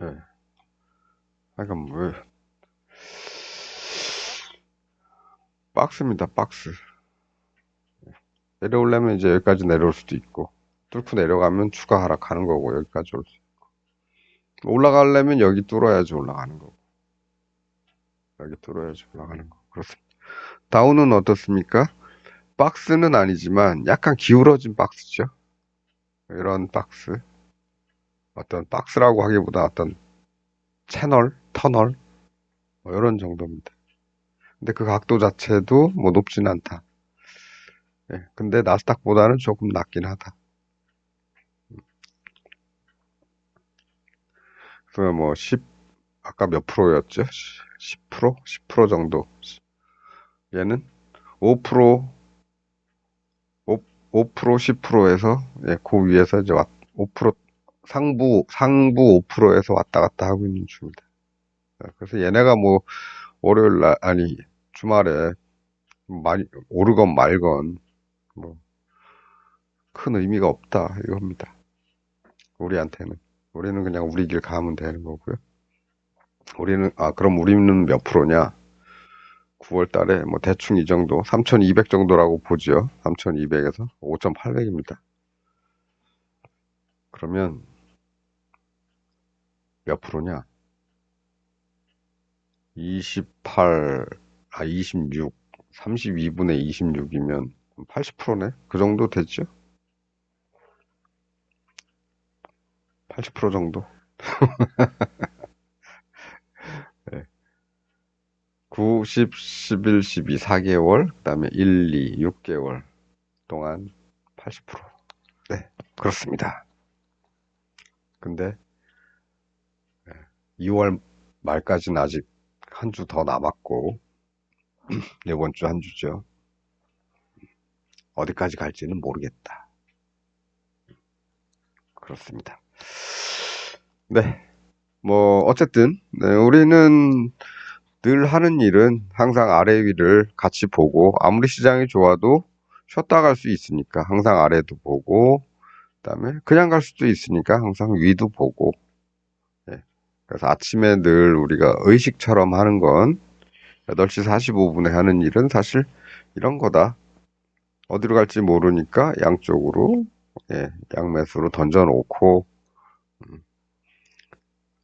예. 그러니까 뭐 박스입니다. 박스. 내려오려면 이제 여기까지 내려올 수도 있고 뚫고 내려가면 추가 하락하는 거고 여기까지 올 수. 올라가려면 여기 뚫어야지 올라가는 거고 여기 뚫어야지 올라가는 거. 그렇습니다. 다운은 어떻습니까? 박스는 아니지만 약간 기울어진 박스죠. 이런 박스. 어떤 박스라고 하기보다 어떤 채널, 터널 뭐 이런 정도입니다. 근데 그 각도 자체도 뭐 높진 않다. 예, 근데 나스닥보다는 조금 낮긴 하다. 그래서 뭐 10, 아까 몇 프로였죠? 10%? 10% 정도. 얘는 5%, 5%, 10%에서 예, 그 위에서 이제 5% 상부 5%에서 왔다 갔다 하고 있는 중입니다. 예, 그래서 얘네가 뭐 월요일 날 아니 주말에 많이 오르건 말건 뭐 큰 의미가 없다 이겁니다. 우리한테는 우리는 그냥 우리 길 가면 되는 거고요. 그럼 우리는 몇 프로냐? 9월 달에 뭐 대충 이 정도 3,200 정도라고 보죠. 3,200에서 5,800입니다. 그러면 몇 프로냐? 28, 26, 32분의 26이면 80%네? 그 정도 되죠? 80% 정도? 네. 9, 10, 11, 12, 4개월, 그 다음에 1, 2, 6개월 동안 80%. 네, 그렇습니다. 근데 2월 말까지는 아직 한 주 더 남았고, 이번 주 한 주죠. 어디까지 갈지는 모르겠다. 그렇습니다. 네, 뭐, 어쨌든, 네, 우리는 늘 하는 일은 항상 아래 위를 같이 보고, 아무리 시장이 좋아도 쉬었다 갈 수 있으니까 항상 아래도 보고, 그다음에 그냥 갈 수도 있으니까 항상 위도 보고, 예. 그래서 아침에 늘 우리가 의식처럼 하는 건 8시 45분에 하는 일은 사실 이런 거다. 어디로 갈지 모르니까 양쪽으로, 예, 양매수로 던져놓고,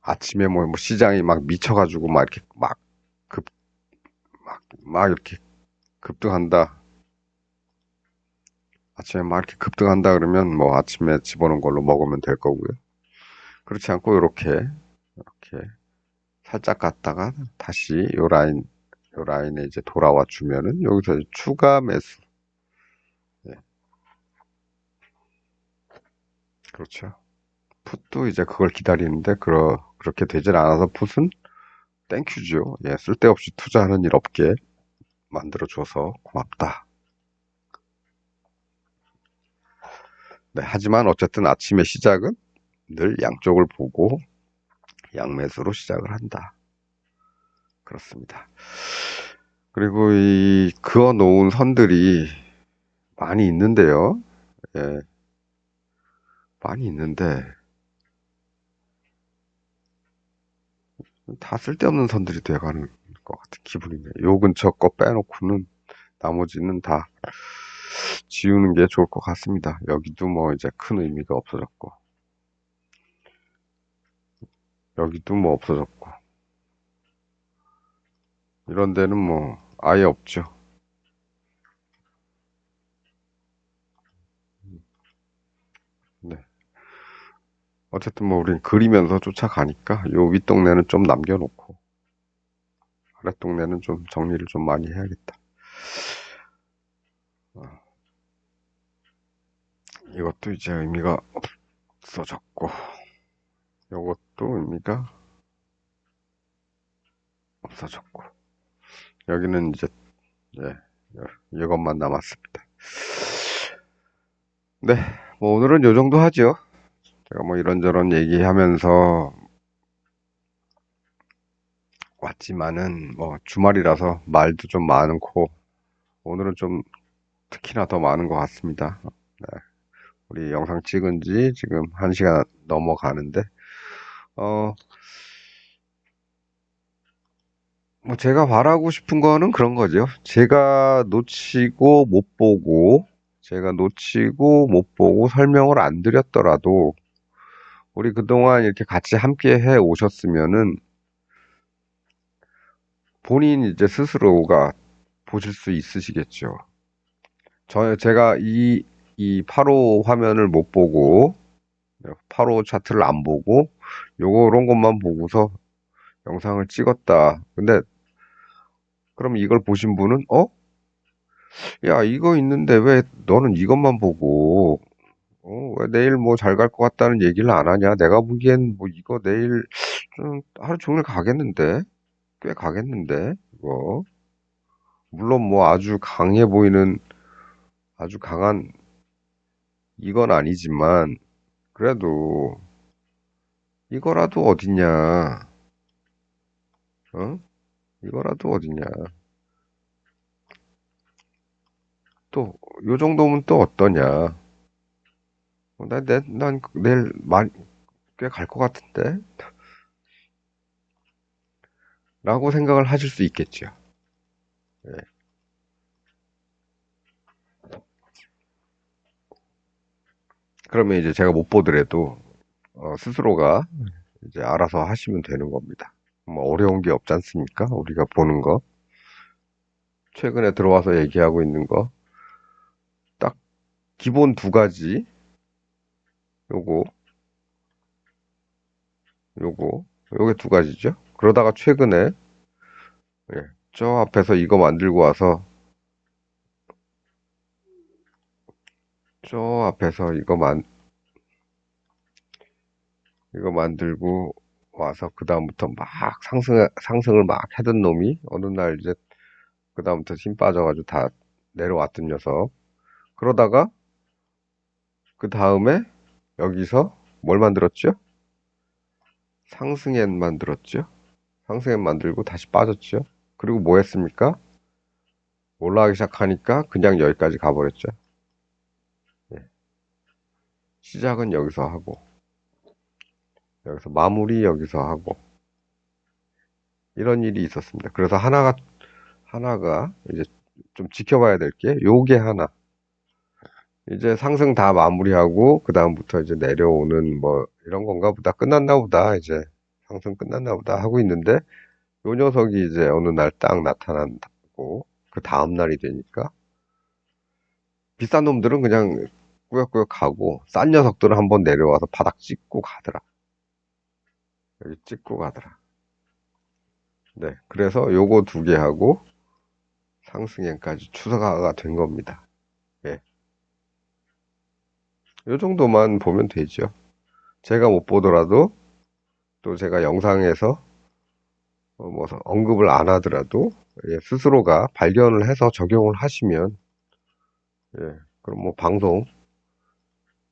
아침에 뭐 시장이 막 미쳐가지고 막 이렇게 막 이렇게 급등한다. 아침에 막 이렇게 급등한다 그러면 뭐 아침에 집어넣은 걸로 먹으면 될 거고요. 그렇지 않고 이렇게 살짝 갔다가 다시 요 라인에 이제 돌아와 주면은 여기서 이제 추가 매수. 예, 그렇죠. 풋도 이제 그걸 기다리는데 그렇게 되질 않아서 풋은 땡큐죠. 예, 쓸데없이 투자하는 일 없게 만들어줘서 고맙다. 네, 하지만 어쨌든 아침의 시작은 늘 양쪽을 보고 양매수로 시작을 한다. 그렇습니다. 그리고 이 그어 놓은 선들이 많이 있는데요. 예, 많이 있는데 다 쓸데없는 선들이 돼가는 것 같은 기분이네요. 요 근처 거 빼놓고는 나머지는 다 지우는 게 좋을 것 같습니다. 여기도 뭐 이제 큰 의미가 없어졌고, 여기도 뭐 없어졌고, 이런 데는 뭐 아예 없죠. 네. 어쨌든 뭐 우린 그리면서 쫓아가니까 요 윗동네는 좀 남겨놓고 아랫동네는 좀 정리를 좀 많이 해야겠다. 어, 이것도 이제 의미가 없어졌고, 요것도 의미가 없어졌고, 여기는 이제 예, 이것만 남았습니다. 네, 뭐 오늘은 요 정도 하죠. 제가 뭐 이런저런 얘기하면서 왔지만은 뭐 주말이라서 말도 좀 많고 오늘은 좀 특히나 더 많은 것 같습니다. 네, 우리 영상 찍은 지 지금 1시간 넘어가는데 어, 뭐 제가 바라고 싶은 거는 그런 거죠. 제가 놓치고 못 보고 설명을 안 드렸더라도 우리 그동안 이렇게 같이 함께 해 오셨으면은 본인 이제 스스로가 보실 수 있으시겠죠. 제가 이 8호 화면을 못 보고, 8호 차트를 안 보고, 요런 것만 보고서 영상을 찍었다. 근데, 그럼 이걸 보신 분은, 야, 이거 있는데 왜 너는 이것만 보고, 왜 내일 뭐 잘 갈 것 같다는 얘기를 안 하냐? 내가 보기엔 뭐 이거 내일 좀 하루 종일 가겠는데? 꽤 가겠는데? 이거. 물론 뭐 아주 강한 이건 아니지만, 그래도 이거라도 어딨냐, 어? 이거라도 어딨냐. 또, 요 정도면 또 어떠냐. 난 내일 꽤 갈 것 같은데? 라고 생각을 하실 수 있겠죠. 예. 그러면 이제 제가 못 보더라도, 스스로가 이제 알아서 하시면 되는 겁니다. 뭐 어려운 게 없지 않습니까? 우리가 보는 거. 최근에 들어와서 얘기하고 있는 거. 딱 기본 두 가지. 요거, 요게 두 가지죠. 그러다가 최근에, 예, 저 앞에서 이거 만들고 와서 저 앞에서 이거 만들고 와서 그다음부터 막 상승을 막 하던 놈이 어느 날 이제 그다음부터 힘 빠져가지고 다 내려왔던 녀석. 그러다가 그 다음에 여기서 뭘 만들었죠? 상승엔 만들었죠? 상승엔 만들고 다시 빠졌죠? 그리고 뭐 했습니까? 올라가기 시작하니까 그냥 여기까지 가버렸죠. 예. 시작은 여기서 하고, 여기서 마무리 여기서 하고, 이런 일이 있었습니다. 그래서 하나가 이제 좀 지켜봐야 될 게 요게 하나. 이제 상승 다 마무리하고 그다음부터 이제 내려오는 뭐 이런 건가 보다. 끝났나 보다. 이제 상승 끝났나 보다 하고 있는데 요 녀석이 이제 어느 날 딱 나타난다고 그 다음 날이 되니까 비싼 놈들은 그냥 꾸역꾸역 가고 싼 녀석들은 한번 내려와서 바닥 찍고 가더라. 여기 찍고 가더라. 네, 그래서 요거 두 개 하고 상승엔까지 추가가 된 겁니다. 예, 요 정도만 보면 되죠. 제가 못 보더라도 또 제가 영상에서 뭐 언급을 안 하더라도 예, 스스로가 발견을 해서 적용을 하시면 예, 그럼 뭐 방송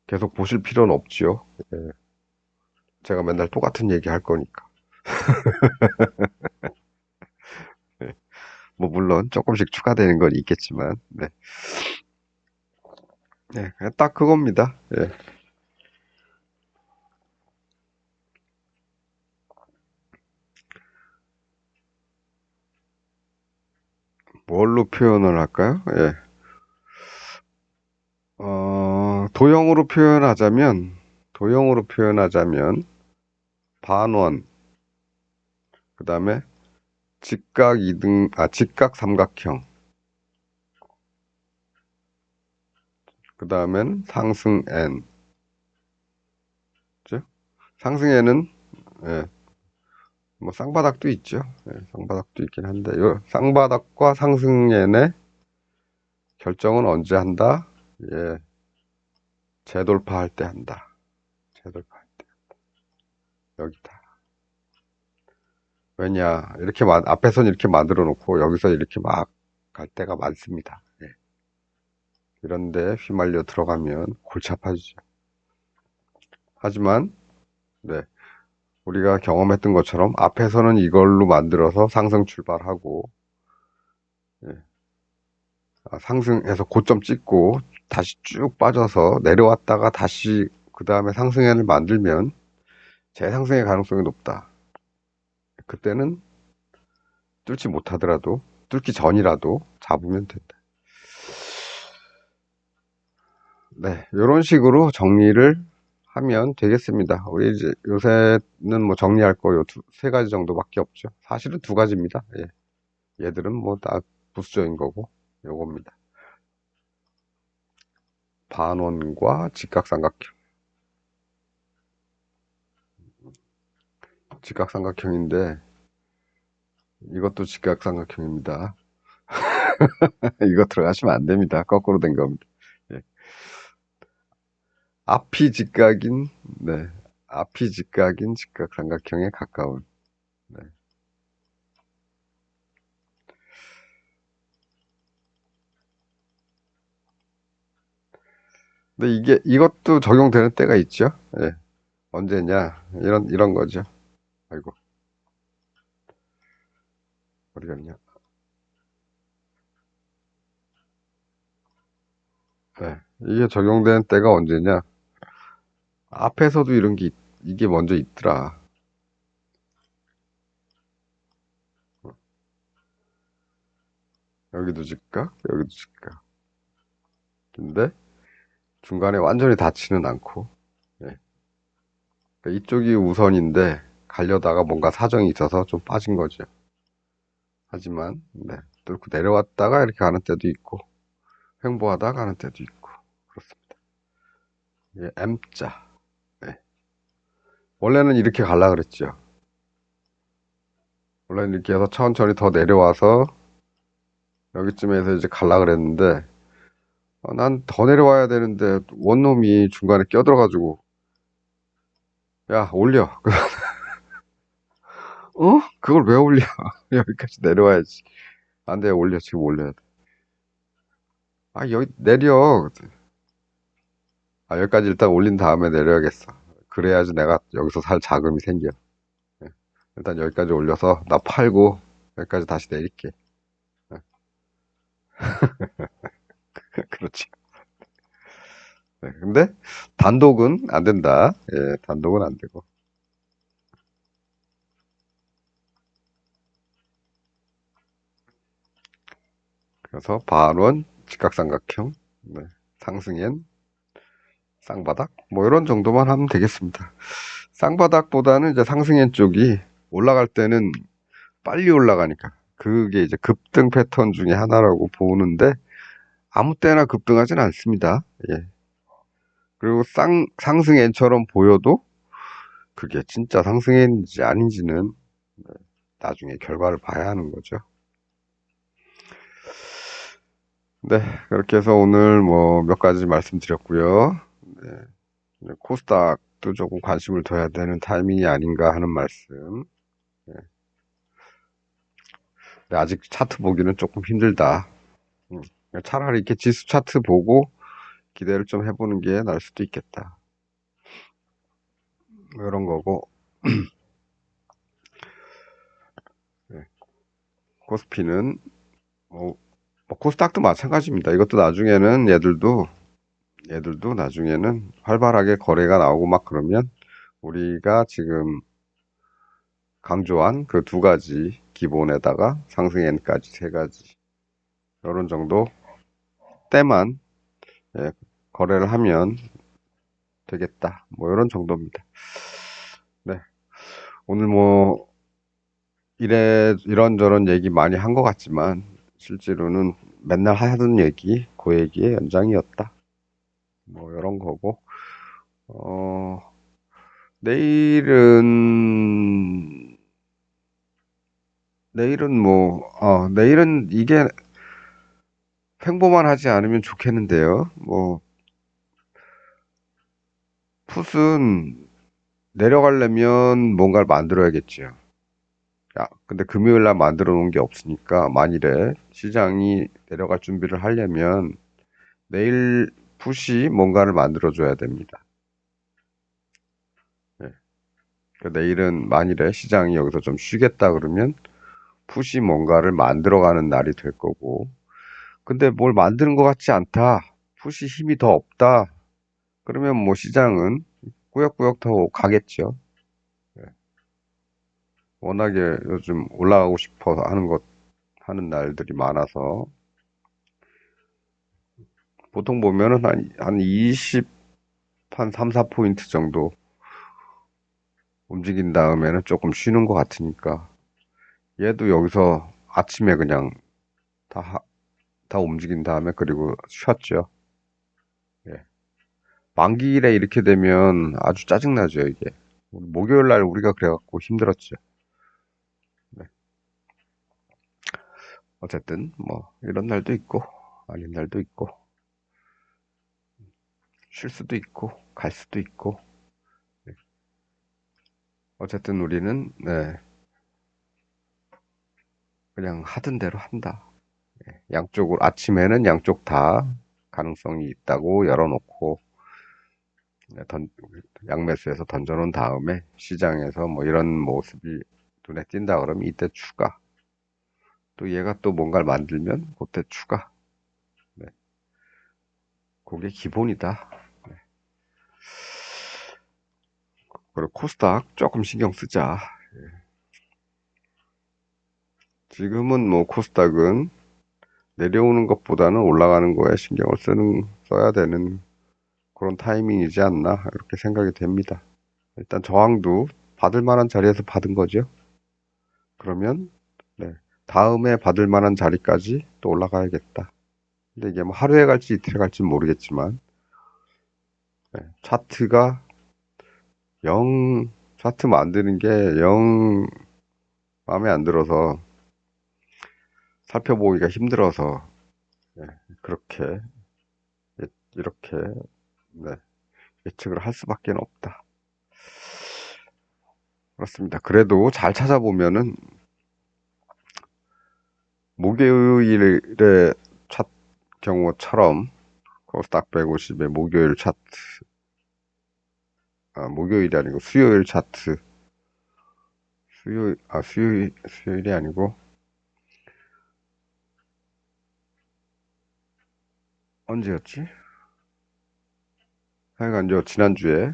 계속 보실 필요는 없죠. 예, 제가 맨날 똑같은 얘기 할 거니까. 예, 뭐 물론 조금씩 추가되는 건 있겠지만 네, 네, 그냥 딱 그겁니다. 예, 뭘로 표현을 할까요? 예, 도형으로 표현하자면 반원, 그 다음에 직각 삼각형, 그 다음엔 상승 N. 그죠? 상승 N은 예, 뭐 쌍바닥도 있죠. 예, 쌍바닥도 있긴 한데 요 쌍바닥과 상승 N의 결정은 언제 한다? 예, 재돌파할 때 한다. 재돌파할 때 여기다. 왜냐 이렇게 앞에선 이렇게 만들어 놓고 여기서 이렇게 막 갈 때가 많습니다. 예. 이런데 휘말려 들어가면 골치 아파지죠. 하지만 네, 우리가 경험했던 것처럼 앞에서는 이걸로 만들어서 상승 출발하고 예, 상승해서 고점 찍고 다시 쭉 빠져서 내려왔다가 다시 그 다음에 상승해를 만들면 재상승의 가능성이 높다. 그때는 뚫지 못하더라도 뚫기 전이라도 잡으면 된다. 네, 이런 식으로 정리를 하면 되겠습니다. 우리 이제 요새는 뭐 정리할 거 요 세 가지 정도밖에 없죠. 사실은 두 가지입니다. 예. 얘들은 뭐 다 부수적인 거고 요겁니다. 반원과 직각삼각형. 직각삼각형인데 이것도 직각삼각형입니다. 이거 들어가시면 안 됩니다. 거꾸로 된 겁니다. 예. 앞이 직각인 네. 앞이 직각인 직각삼각형에 가까운 네. 근데 이것도 적용되는 때가 있죠. 예. 언제냐? 이런 거죠. 아이고, 어디 갔냐? 네. 이게 적용되는 때가 언제냐? 앞에서도 이게 먼저 있더라. 여기도 직각, 여기도 직각. 근데 중간에 완전히 닿지는 않고, 예. 그러니까 이쪽이 우선인데 가려다가 뭔가 사정이 있어서 좀 빠진 거죠. 하지만, 네. 뚫고 내려왔다가 이렇게 가는 때도 있고, 횡보하다가 가는 때도 있고, 그렇습니다. 이게 M자. 네. 원래는 이렇게 갈라 그랬죠. 원래는 이렇게 해서 천천히 더 내려와서 여기쯤에서 이제 갈라 그랬는데 난 더 내려와야 되는데 원놈이 중간에 껴들어가지고 야 올려 어? 그걸 왜 올려 여기까지 내려와야지 안 돼 올려 지금 올려야 돼아 여기 내려 여기까지 일단 올린 다음에 내려야겠어 그래야지 내가 여기서 살 자금이 생겨 예. 일단 여기까지 올려서 나 팔고 여기까지 다시 내릴게 예. 그렇지 네, 근데 단독은 안 된다 예 단독은 안 되고 그래서 반원 직각삼각형 네. 상승엔 쌍바닥 뭐 이런 정도만 하면 되겠습니다. 쌍바닥보다는 이제 상승엔 쪽이 올라갈 때는 빨리 올라가니까 그게 이제 급등 패턴 중에 하나라고 보는데 아무 때나 급등하진 않습니다. 예. 그리고 상승엔처럼 보여도 그게 진짜 상승엔인지 아닌지는 나중에 결과를 봐야 하는 거죠. 네, 그렇게 해서 오늘 뭐 몇 가지 말씀드렸고요. 네, 코스닥도 조금 관심을 둬야 되는 타이밍이 아닌가 하는 말씀. 네, 아직 차트 보기는 조금 힘들다. 차라리 이렇게 지수 차트 보고 기대를 좀 해보는 게 나을 수도 있겠다. 뭐 이런 거고. 네, 코스피는 뭐 코스닥도 마찬가지입니다. 이것도 나중에는 얘들도 나중에는 활발하게 거래가 나오고 막 그러면 우리가 지금 강조한 그 두 가지 기본에다가 상승엔까지 세 가지 이런 정도 때만 예, 거래를 하면 되겠다. 뭐 이런 정도입니다. 네, 오늘 뭐 이런저런 얘기 많이 한 것 같지만 실제로는 맨날 하던 얘기, 그 얘기의 연장이었다. 뭐 이런 거고 어, 내일은 내일은 이게 횡보만 하지 않으면 좋겠는데요. 뭐 풋은 내려가려면 뭔가를 만들어야겠죠. 야, 근데 금요일 날 만들어 놓은 게 없으니까 만일에 시장이 내려갈 준비를 하려면 내일 풋이 뭔가를 만들어 줘야 됩니다. 네. 그러니까 내일은 만일에 시장이 여기서 좀 쉬겠다 그러면 풋이 뭔가를 만들어가는 날이 될 거고 근데 뭘 만드는 것 같지 않다. 풋이 힘이 더 없다. 그러면 뭐 시장은 꾸역꾸역 더 가겠죠. 네. 워낙에 요즘 올라가고 싶어 하는 날들이 많아서 보통 보면은 한 20, 한 3, 4포인트 정도 움직인 다음에는 조금 쉬는 것 같으니까 얘도 여기서 아침에 그냥 다, 다 움직인 다음에 그리고 쉬었죠. 예. 만기일에 이렇게 되면 아주 짜증나죠, 이게. 목요일 날 우리가 그래갖고 힘들었죠. 네. 어쨌든 뭐 이런 날도 있고 아닌 날도 있고 쉴 수도 있고 갈 수도 있고 네. 어쨌든 우리는 네, 그냥 하던 대로 한다. 양쪽으로 아침에는 양쪽 다 가능성이 있다고 열어놓고 네, 양매수해서 던져놓은 다음에 시장에서 뭐 이런 모습이 눈에 띈다 그러면 이때 추가 또 얘가 또 뭔가를 만들면 그때 추가 네, 그게 기본이다. 그리고 코스닥 조금 신경 쓰자. 지금은 뭐 코스닥은 내려오는 것보다는 올라가는 거에 신경을 써야 되는 그런 타이밍이지 않나 이렇게 생각이 됩니다. 일단 저항도 받을 만한 자리에서 받은 거죠. 그러면 네, 다음에 받을 만한 자리까지 또 올라가야겠다. 근데 이게 뭐 하루에 갈지 이틀에 갈지 모르겠지만 네, 차트가 영 차트 만드는 게 영 마음에 안 들어서 살펴보기가 힘들어서 네, 그렇게 이렇게 네, 예측을 할 수밖에 없다. 그렇습니다. 그래도 잘 찾아보면은 목요일의 차트 경우처럼 코스닥 150의 목요일 차트, 목요일이 아니고 수요일 차트, 수요일이 아니고 언제였지? 하여간 지난주에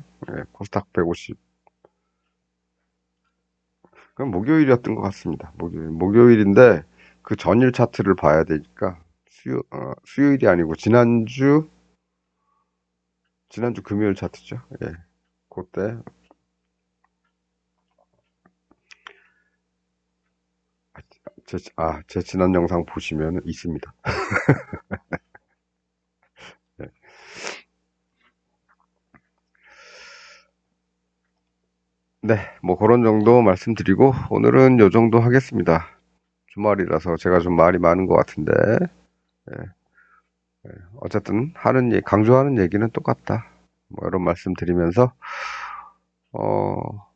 코스닥 150, 그건 목요일이었던 것 같습니다. 목요일인데 그 전일 차트를 봐야 되니까 수요일이 아니고 지난주 금요일 차트죠. 예, 그때 제 지난 영상 보시면 있습니다. 네. 네, 뭐 그런 정도 말씀드리고 오늘은 요 정도 하겠습니다. 주말이라서 제가 좀 말이 많은 것 같은데 어쨌든 강조하는 얘기는 똑같다. 뭐 이런 말씀 드리면서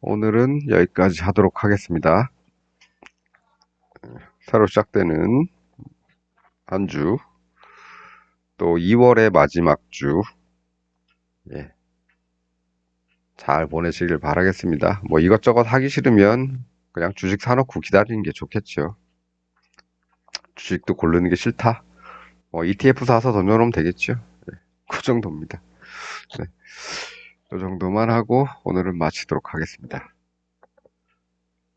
오늘은 여기까지 하도록 하겠습니다. 새로 시작되는 한 주, 또 2월의 마지막 주, 예, 잘 보내시길 바라겠습니다. 뭐 이것저것 하기 싫으면 그냥 주식 사놓고 기다리는 게 좋겠죠. 주식도 고르는 게 싫다? ETF 사서 던져놓으면 되겠죠. 그 정도입니다. 네, 이 정도만 하고 오늘은 마치도록 하겠습니다.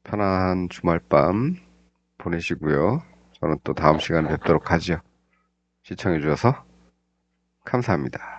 편안한 주말밤 보내시고요. 저는 또 다음 시간에 뵙도록 하죠. 시청해주셔서 감사합니다.